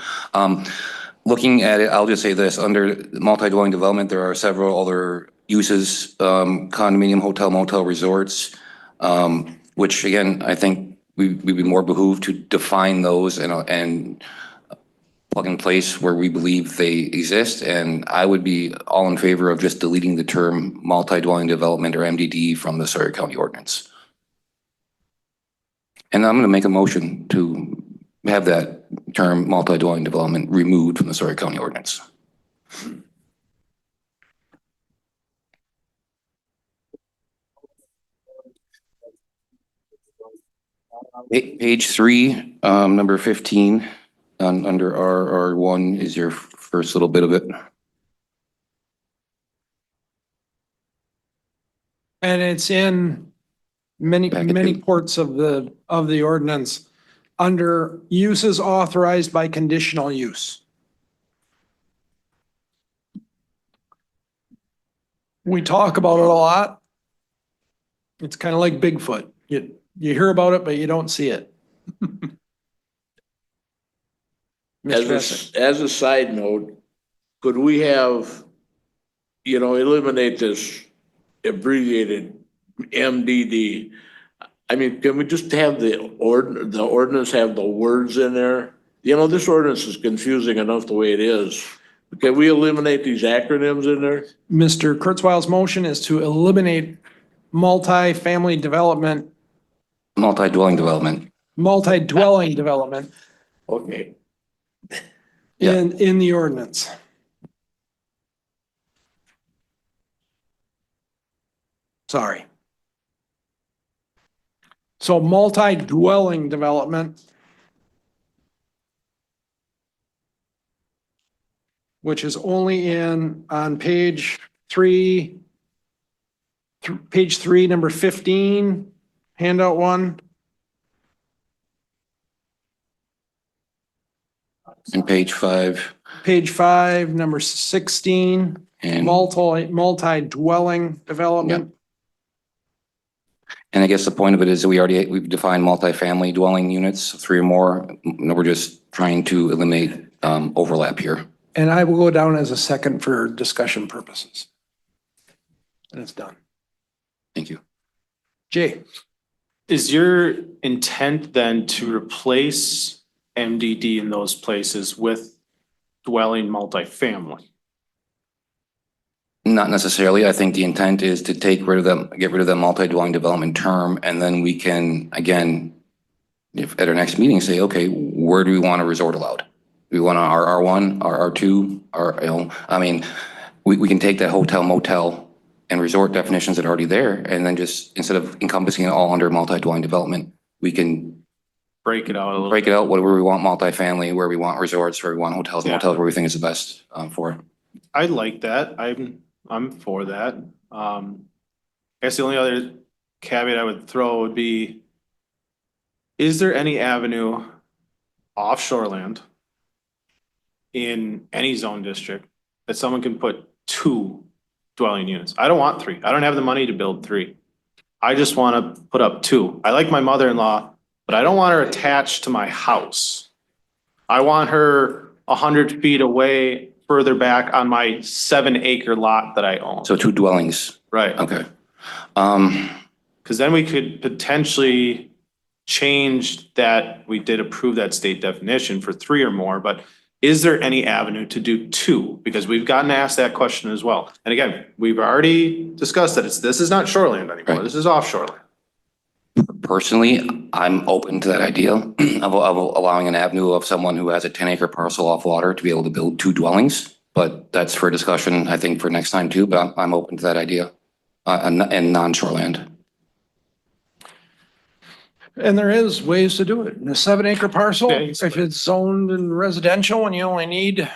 Looking at it, I'll just say this, under multi-dwelling development, there are several other uses, condominium, hotel, motel, resorts, which again, I think we'd be more behooved to define those and plug in place where we believe they exist. And I would be all in favor of just deleting the term multi-dwelling development or MDD from the Sawyer County ordinance. And I'm going to make a motion to have that term multi-dwelling development removed from the Sawyer County ordinance. Page 3, number 15, under RR1 is your first little bit of it. And it's in many parts of the ordinance under uses authorized by conditional use. We talk about it a lot. It's kind of like Bigfoot. You hear about it, but you don't see it. As a side note, could we have, eliminate this abbreviated MDD? I mean, can we just have the ordinance have the words in there? This ordinance is confusing enough the way it is. Can we eliminate these acronyms in there? Mr. Kurzweil's motion is to eliminate multi-family development. Multi-dwelling development. Multi-dwelling development. Okay. In the ordinance. Sorry. So multi-dwelling development, which is only on page 3, number 15, handout 1. And page 5. Page 5, number 16, And multi-dwelling development. And I guess the point of it is that we've defined multifamily dwelling units, 3 or more. We're just trying to eliminate overlap here. And I will go down as a second for discussion purposes. And it's done. Thank you. Jay. Is your intent then to replace MDD in those places with dwelling multifamily? Not necessarily. I think the intent is to get rid of the multi-dwelling development term, and then we can, again, if at our next meeting, say, okay, where do we want a resort allowed? Do we want our R1, our R2, we can take that hotel, motel, and resort definitions that are already there, and then just, instead of encompassing it all under multi-dwelling development, we can Break it out a little. break it out, where we want multifamily, where we want resorts, where we want hotels, Yeah. motels, where we think is the best for it. I like that. I'm for that. I guess the only other caveat I would throw would be, is there any avenue offshore land in any zone district that someone can put 2 dwelling units? I don't want 3. I don't have the money to build 3. I just want to put up 2. I like my mother-in-law, but I don't want her attached to my house. I want her 100 feet away, further back on my 7-acre lot that I own. So 2 dwellings, Right. okay. Because then we could potentially change that. We did approve that state definition for 3 or more, but is there any avenue to do 2? Because we've gotten asked that question as well. And again, we've already discussed that this is not shoreland anymore. Right. This is offshore land. Personally, I'm open to that idea of allowing an avenue of someone who has a 10-acre parcel off water to be able to build 2 dwellings. But that's for discussion, I think, for next time too, but I'm open to that idea, and non-shoreland. And there is ways to do it. In a 7-acre parcel, Yeah, you if it's zoned in residential and you only need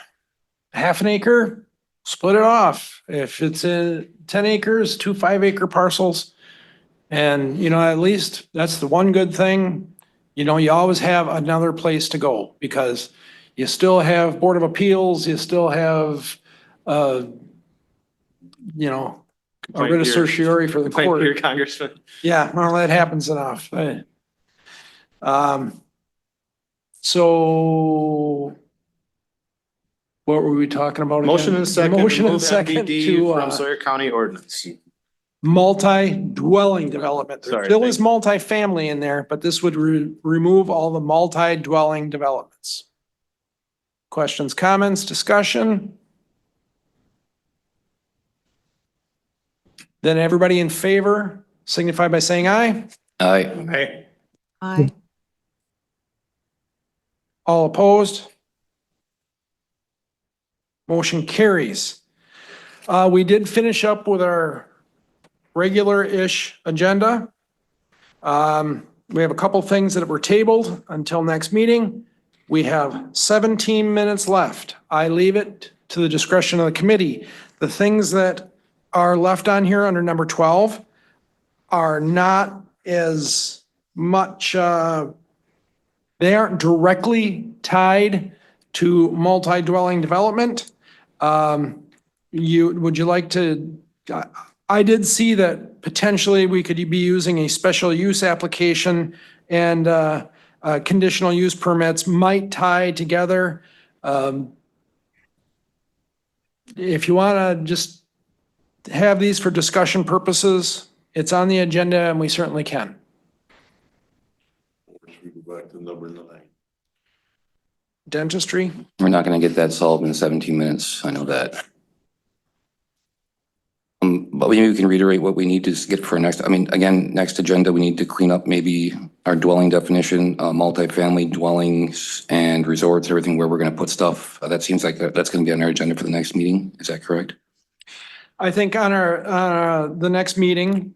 half an acre, split it off. If it's in 10 acres, 2 5-acre parcels. And, at least that's the one good thing. You always have another place to go because you still have Board of Appeals, you still have, a writ of certiorari for the Thank you, court. Congressman. Yeah, well, that happens enough. So what were we talking about again? Motion and second. Motion and Remove second MDD to from Sawyer County ordinance. multi-dwelling development. There Sorry, still thank is multifamily in there, but this would remove all the multi-dwelling developments. Questions, comments, discussion? Then everybody in favor signify by saying aye. Aye. Hey, Aye. All opposed? Motion carries. We did finish up with our regular-ish agenda. We have a couple things that were tabled until next meeting. We have 17 minutes left. I leave it to the discretion of the committee. The things that are left on here under number 12 are not as much, they aren't directly tied to multi-dwelling development. Would you like to, I did see that potentially we could be using a special use application and conditional use permits might tie together. If you want to just have these for discussion purposes, it's on the agenda and we certainly can. We go back to number 9. Dentistry, We're not going to get that solved in 17 minutes. I know that. But maybe we can reiterate what we need to get for next, again, next agenda, we need to clean up maybe our dwelling definition, multifamily dwellings and resorts, everything where we're going to put stuff. That seems like that's going to be on our agenda for the next meeting. Is that correct? I think on our, the next meeting,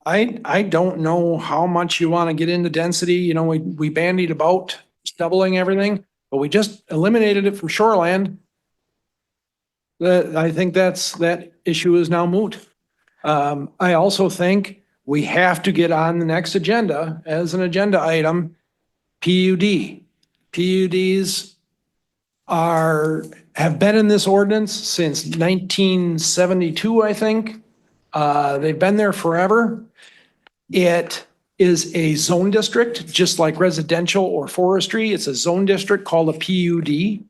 I don't know how much you want to get into density. We bandied about doubling everything, but we just eliminated it from shoreland. I think that issue is now moot. I also think we have to get on the next agenda as an agenda item, PUD. PUDs have been in this ordinance since 1972, I think. They've been there forever. It is a zone district, just like residential or forestry. It's a zone district called a PUD.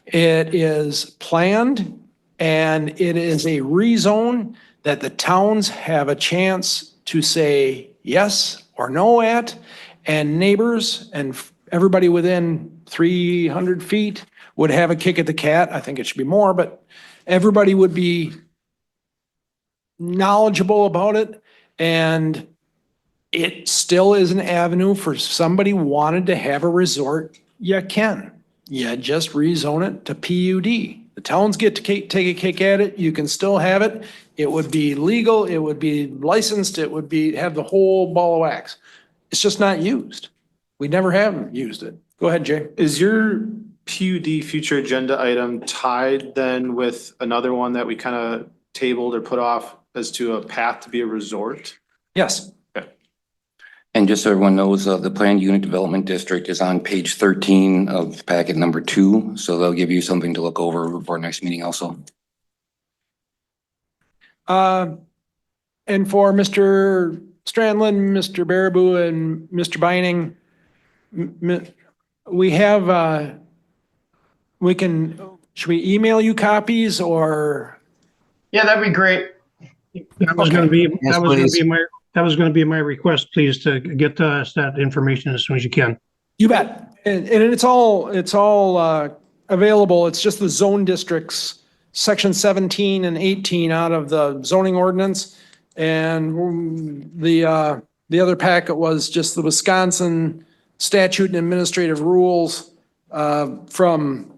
It is planned and it is a rezone that the towns have a chance to say yes or know at, and neighbors and everybody within 300 feet would have a kick at the cat. I think it should be more, but everybody would be knowledgeable about it. And it still is an avenue for somebody wanted to have a resort. You can. You just rezone it to PUD. The towns get to take a kick at it. You can still have it. It would be legal. It would be licensed. It would be, have the whole ball of wax. It's just not used. We never have used it. Go ahead, Jay. Is your PUD future agenda item tied then with another one that we kind of tabled or put off as to a path to be a resort? Yes. And just so everyone knows, the planned unit development district is on page 13 of packet number 2. So they'll give you something to look over before our next meeting also. And for Mr. Strandland, Mr. Baraboo, and Mr. Beining, we have, should we email you copies or? Yeah, that'd be great. That was gonna be, Yes, that was gonna please. be my, that was gonna be my request, please, to get us that information as soon as you can. You bet. And it's all available. It's just the zone districts, section 17 and 18 out of the zoning ordinance. And the other packet was just the Wisconsin statute and administrative rules from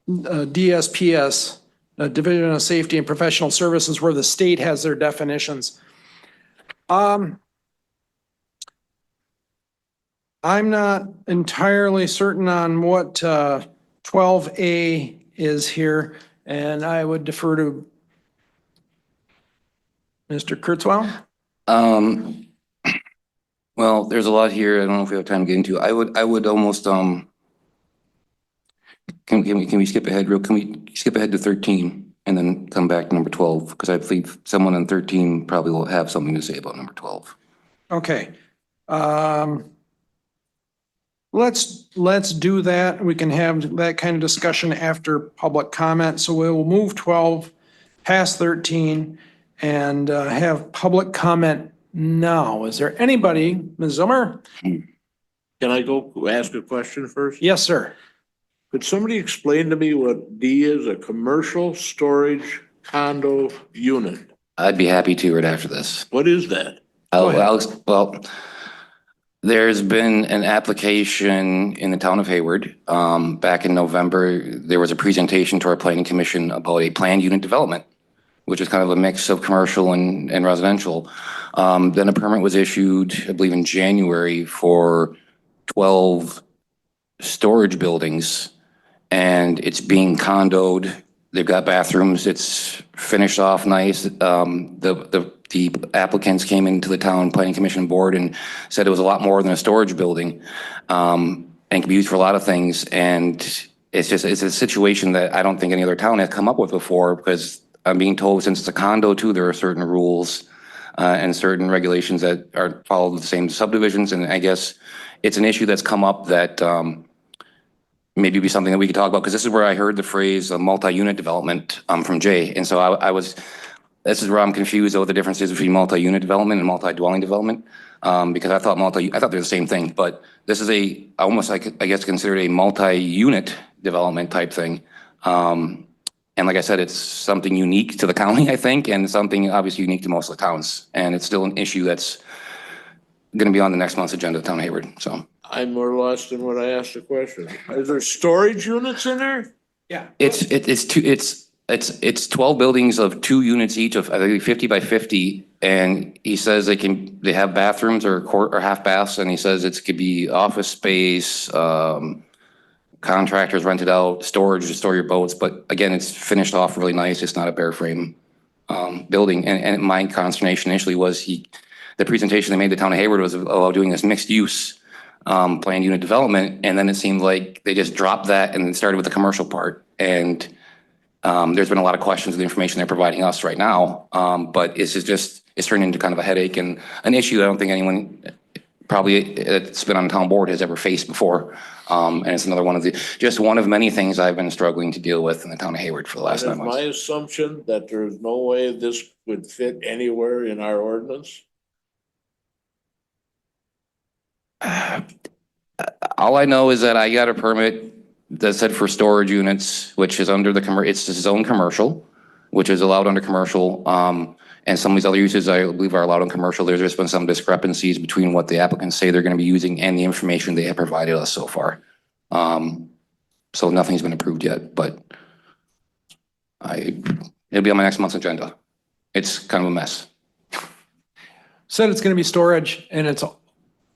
DSPS, Division of Safety and Professional Services, where the state has their definitions. I'm not entirely certain on what 12A is here, and I would defer to Mr. Kurzweil. Well, there's a lot here. I don't know if we have time to get into. I would almost, can we skip ahead can we skip ahead to 13 and then come back to number 12? Because I believe someone on 13 probably will have something to say about number 12. Okay. Let's do that. We can have that kind of discussion after public comment. So we'll move 12 past 13 and have public comment now. Is there anybody, Ms. Zimmer? Can I go ask a question first? Yes, sir. Could somebody explain to me what D is, a commercial storage condo unit? I'd be happy to right after this. What is that? Well, there's been an application in the town of Hayward. Back in November, there was a presentation to our planning commission about a planned unit development, which is kind of a mix of commercial and residential. Then a permit was issued, I believe in January, for 12 storage buildings, and it's being condoed. They've got bathrooms. It's finished off nice. The applicants came into the town planning commission board and said it was a lot more than a storage building, and can be used for a lot of things. And it's a situation that I don't think any other town has come up with before, because I'm being told since it's a condo too, there are certain rules and certain regulations that are followed the same subdivisions. And I guess it's an issue that's come up that maybe be something that we could talk about, because this is where I heard the phrase multi-unit development from Jay. And so this is where I'm confused over the differences between multi-unit development and multi-dwelling development, because I thought they're the same thing, but this is almost like, I guess, considered a multi-unit development type thing. And like I said, it's something unique to the county, I think, and something obviously unique to most of the towns. And it's still an issue that's going to be on the next month's agenda of town of Hayward, so. I'm more lost than what I asked the question. Is there storage units in there? Yeah. It's 12 buildings of 2 units each of, I think, 50 by 50. And he says they have bathrooms or half baths. And he says it could be office space, contractors rented out, storage to store your boats. But again, it's finished off really nice. It's not a bare frame building. And my consternation initially was the presentation they made the town of Hayward was about doing this mixed use planned unit development. And then it seemed like they just dropped that and then started with the commercial part. And there's been a lot of questions with the information they're providing us right now. But it's turned into kind of a headache and an issue I don't think anyone probably that's been on the town board has ever faced before. And it's another one of many things I've been struggling to deal with in the town of Hayward for the last 9 months. My assumption that there's no way this would fit anywhere in our ordinance. All I know is that I got a permit that said for storage units, which is under the it's the zone commercial, which is allowed under commercial. And some of these other uses I believe are allowed in commercial. There's just been some discrepancies between what the applicants say they're going to be using and the information they have provided us so far. So nothing's been approved yet, but it'll be on my next month's agenda. It's kind of a mess. Said it's going to be storage and it's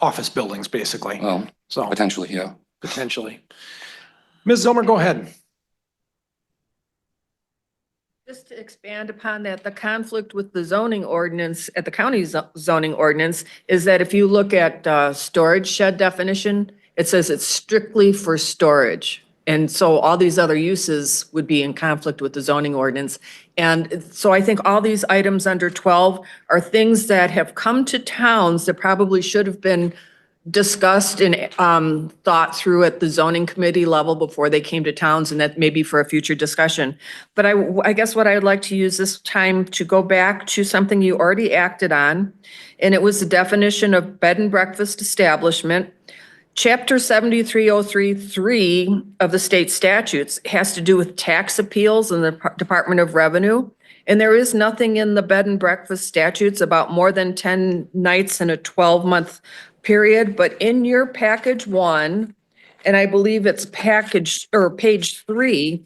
office buildings, basically. Well, So potentially, yeah. potentially. Ms. Zilmer, go ahead. Just to expand upon that, the conflict with the zoning ordinance, at the county zoning ordinance, is that if you look at storage shed definition, it says it's strictly for storage. And so all these other uses would be in conflict with the zoning ordinance. And so I think all these items under 12 are things that have come to towns that probably should have been discussed and thought through at the zoning committee level before they came to towns, and that may be for a future discussion. But I guess what I would like to use this time to go back to something you already acted on, and it was the definition of bed and breakfast establishment. Chapter 73033 of the state statutes has to do with tax appeals in the Department of Revenue. And there is nothing in the bed and breakfast statutes about more than 10 nights in a 12-month period. But in your package 1, and I believe it's package or page 3,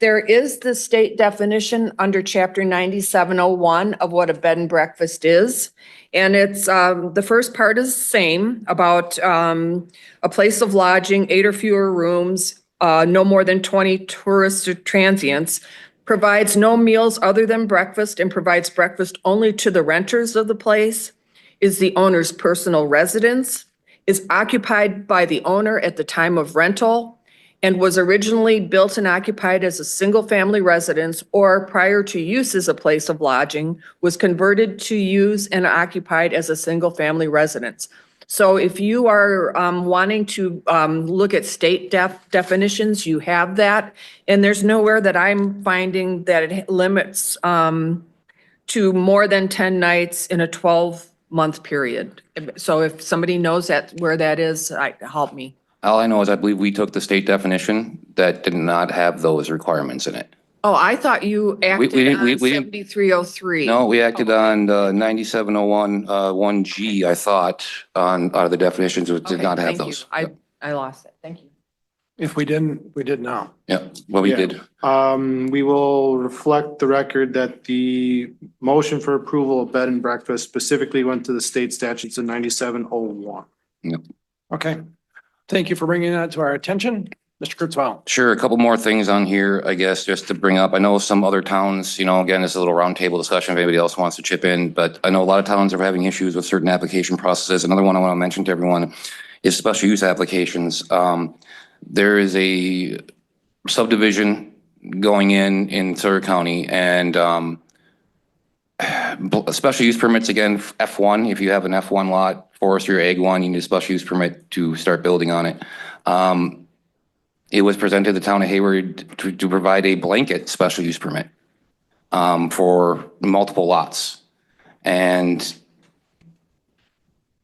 there is the state definition under chapter 9701 of what a bed and breakfast is. And it's, the first part is the same about a place of lodging, 8 or fewer rooms, no more than 20 tourists or transients, provides no meals other than breakfast and provides breakfast only to the renters of the place, is the owner's personal residence, is occupied by the owner at the time of rental, and was originally built and occupied as a single-family residence or prior to use as a place of lodging, was converted to use and occupied as a single-family residence. So if you are wanting to look at state definitions, you have that. And there's nowhere that I'm finding that it limits to more than 10 nights in a 12-month period. So if somebody knows that where that is, help me. All I know is I believe we took the state definition that did not have those requirements in it. Oh, I thought you acted didn't- on we didn't- 7303. No, we acted on 9701, 1G, I thought, out of the definitions, which did Okay, not have thank you. those. I lost it. Thank you. If we didn't, we did now. Yeah, well, we Yeah. did. We will reflect the record that the motion for approval of bed and breakfast specifically went to the state statutes in 9701. Okay. Thank you for bringing that to our attention. Mr. Kurzweil. Sure, a couple more things on here, I guess, just to bring up. I know some other towns, again, it's a little roundtable discussion if anybody else wants to chip in, but I know a lot of towns are having issues with certain application processes. Another one I want to mention to everyone is special use applications. There is a subdivision going in Sawyer County, and special use permits, again, F1, if you have an F1 lot, forestry or ag 1, you need a special use permit to start building on it. It was presented to the town of Hayward to provide a blanket special use permit for multiple lots. And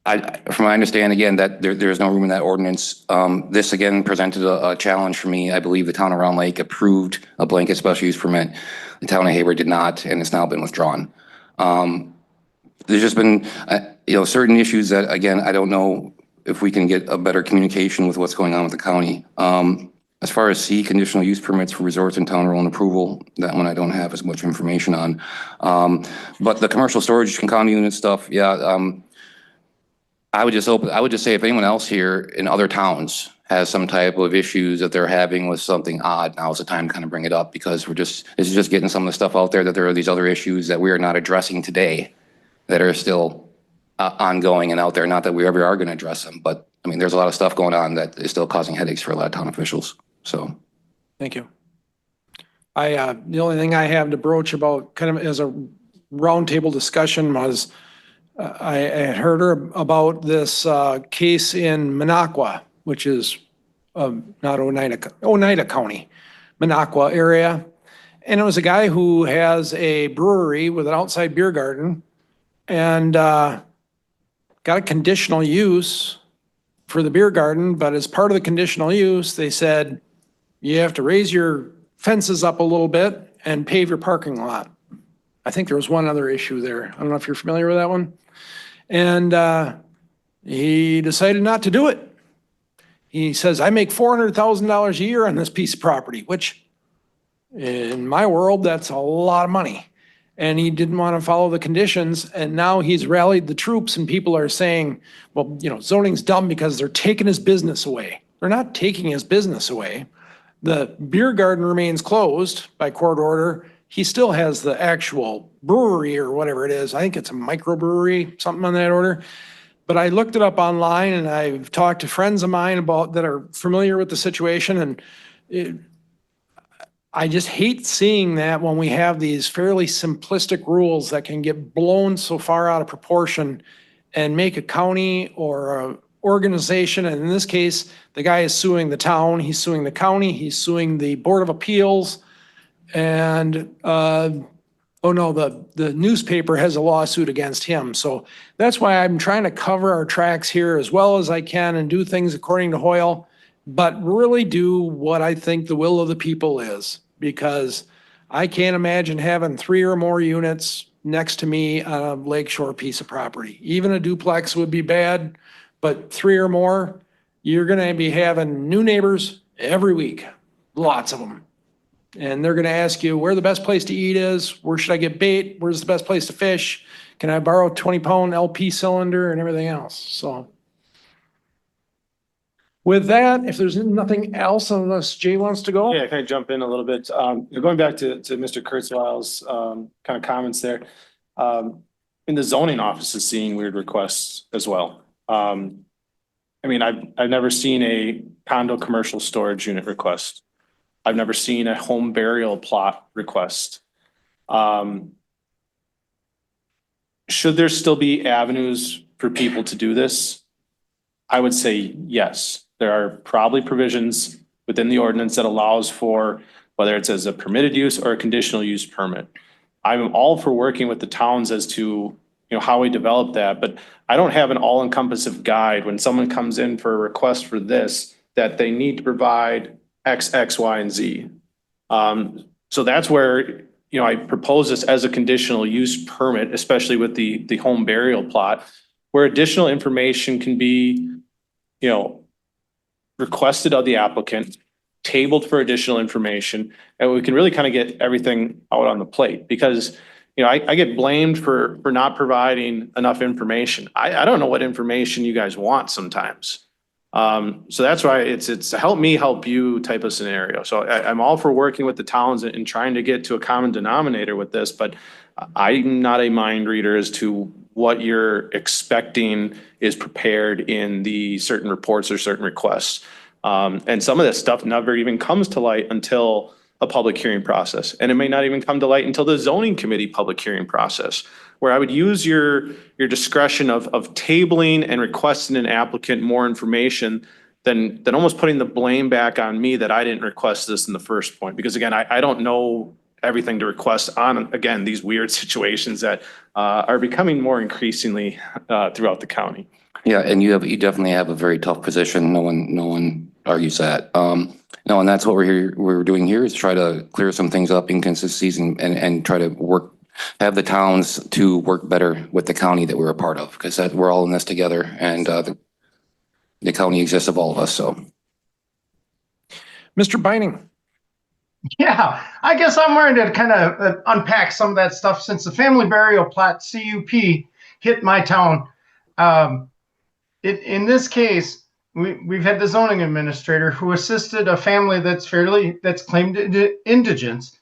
from my understanding, again, that there's no room in that ordinance. This again presented a challenge for me. I believe the town of Round Lake approved a blanket special use permit. The town of Hayward did not, and it's now been withdrawn. There's just been, certain issues that, again, I don't know if we can get a better communication with what's going on with the county. As far as C, conditional use permits for resorts and town rule and approval, that one I don't have as much information on. But the commercial storage and county unit stuff, yeah, I would just say if anyone else here in other towns has some type of issues that they're having with something odd, now's the time to kind of bring it up, because this is just getting some of the stuff out there that there are these other issues that we are not addressing today that are still ongoing and out there. Not that we ever are going to address them, but I mean, there's a lot of stuff going on that is still causing headaches for a lot of town officials. So. Thank you. The only thing I have to broach about kind of as a roundtable discussion was I had heard about this case in Minocqua, which is not Oneida County, Minocqua area. And it was a guy who has a brewery with an outside beer garden and got a conditional use for the beer garden, but as part of the conditional use, they said, you have to raise your fences up a little bit and pave your parking lot. I think there was one other issue there. I don't know if you're familiar with that one. And he decided not to do it. He says, I make $400,000 a year on this piece of property, which in my world, that's a lot of money. And he didn't want to follow the conditions. And now he's rallied the troops and people are saying, well, you know, zoning's dumb because they're taking his business away. They're not taking his business away. The beer garden remains closed by court order. He still has the actual brewery or whatever it is. I think it's a microbrewery, something on that order. But I looked it up online and I've talked to friends of mine about that are familiar with the situation, and I just hate seeing that when we have these fairly simplistic rules that can get blown so far out of proportion and make a county or a organization, and in this case, the guy is suing the town, he's suing the county, he's suing the Board of Appeals, and oh no, the newspaper has a lawsuit against him. So that's why I'm trying to cover our tracks here as well as I can and do things according to Hoyle, but really do what I think the will of the people is, because I can't imagine having 3 or more units next to me on a lakeshore piece of property. Even a duplex would be bad, but 3 or more, you're gonna be having new neighbors every week, lots of them. And they're gonna ask you where the best place to eat is, where should I get bait, where's the best place to fish, can I borrow a 20-pound LP cylinder and everything else, so. With that, if there's nothing else, unless Jay wants to go. Yeah, can I jump in a little bit? Going back to Mr. Kurzweil's kind of comments there. In the zoning office is seeing weird requests as well. I mean, I've never seen a condo commercial storage unit request. I've never seen a home burial plot request. Should there still be avenues for people to do this? I would say yes. There are probably provisions within the ordinance that allows for whether it's as a permitted use or a conditional use permit. I'm all for working with the towns as to, how we develop that, but I don't have an all-encompassive guide when someone comes in for a request for this, that they need to provide X, Y, and Z. So that's where, I propose this as a conditional use permit, especially with the home burial plot, where additional information can be, requested of the applicant, tabled for additional information, and we can really kind of get everything out on the plate. Because, I get blamed for not providing enough information. I don't know what information you guys want sometimes. So that's why it's a help me, help you type of scenario. So I'm all for working with the towns and trying to get to a common denominator with this, but I'm not a mind reader as to what you're expecting is prepared in the certain reports or certain requests. And some of this stuff never even comes to light until a public hearing process. And it may not even come to light until the zoning committee public hearing process, where I would use your discretion of tabling and requesting an applicant more information than almost putting the blame back on me that I didn't request this in the first point. Because again, I don't know everything to request on, again, these weird situations that are becoming more increasingly throughout the county. Yeah, and you definitely have a very tough position. No one argues that. No, and that's what we're doing here is try to clear some things up, inconsistencies, and try to have the towns to work better with the county that we're a part of, because we're all in this together, and the county exists of all of us, so. Mr. Beining. Yeah, I guess I'm wanting to kind of unpack some of that stuff since the family burial plot CUP hit my town. In this case, we've had the zoning administrator who assisted a family that's claimed indigence.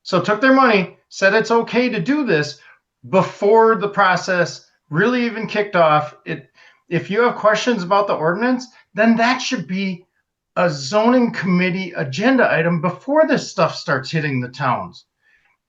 So took their money, said it's okay to do this before the process really even kicked off. If you have questions about the ordinance, then that should be a zoning committee agenda item before this stuff starts hitting the towns.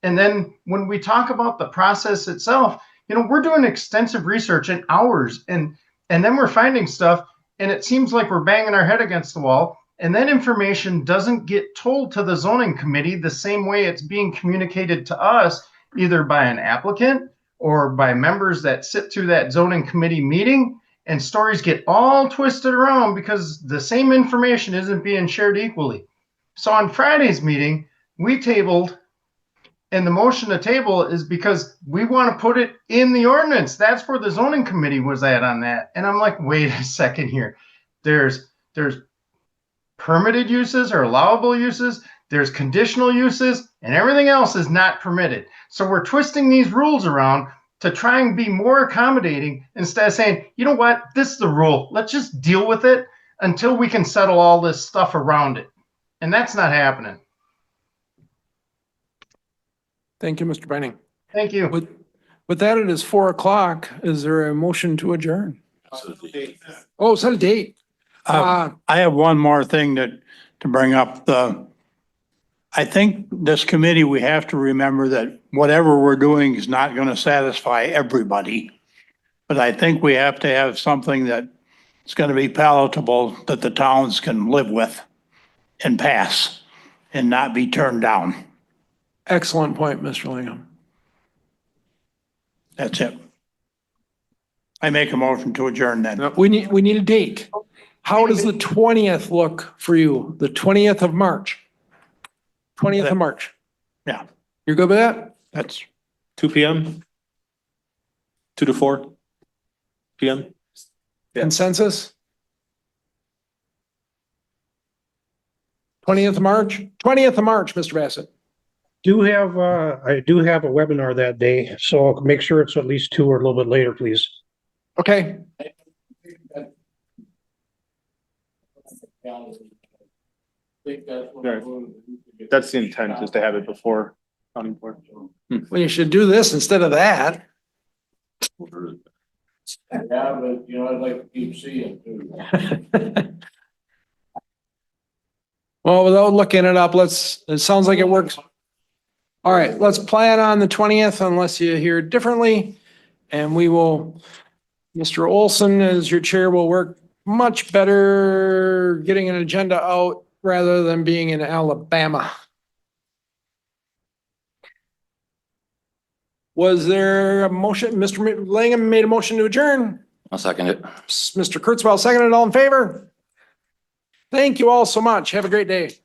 And then when we talk about the process itself, we're doing extensive research in hours, and then we're finding stuff, and it seems like we're banging our head against the wall, and that information doesn't get told to the zoning committee the same way it's being communicated to us, either by an applicant or by members that sit through that zoning committee meeting and stories get all twisted around because the same information isn't being shared equally. So on Friday's meeting, we tabled, and the motion to table is because we want to put it in the ordinance. That's where the zoning committee was at on that. And I'm like, wait a second here. There's permitted uses or allowable uses, there's conditional uses, and everything else is not permitted. So we're twisting these rules around to try and be more accommodating instead of saying, you know what, this is the rule. Let's just deal with it until we can settle all this stuff around it. And that's not happening. Thank you, Mr. Benning. Thank you. With that, it is 4:00. Is there a motion to adjourn? Oh, set a date. I have one more thing to bring up. I think this committee, we have to remember that whatever we're doing is not going to satisfy everybody. But I think we have to have something that is going to be palatable that the towns can live with and pass and not be turned down. Excellent point, Mr. Lingham. That's it. I make a motion to adjourn then. We need a date. How does the 20th look for you? The 20th of March? 20th of March. Yeah. You're good with that? That's 2 PM? 2 to 4 PM? Yeah. Consensus? 20th of March? 20th of March, Mr. Bassett. I do have a webinar that day, so make sure it's at least 2 or a little bit later, please. Okay. That's the intent, is to have it before county board. Well, you should do this instead of that. Yeah, but you know, I'd like to keep seeing too. Well, without looking it up, it sounds like it works. All right, let's plan on the 20th unless you hear differently. And we will, Mr. Olson, as your chair, will work much better getting an agenda out rather than being in Alabama. Was there a motion? Mr. Langham made a motion to adjourn. I'll second it. Mr. Kurtzwell seconded. All in favor? Thank you all so much. Have a great day.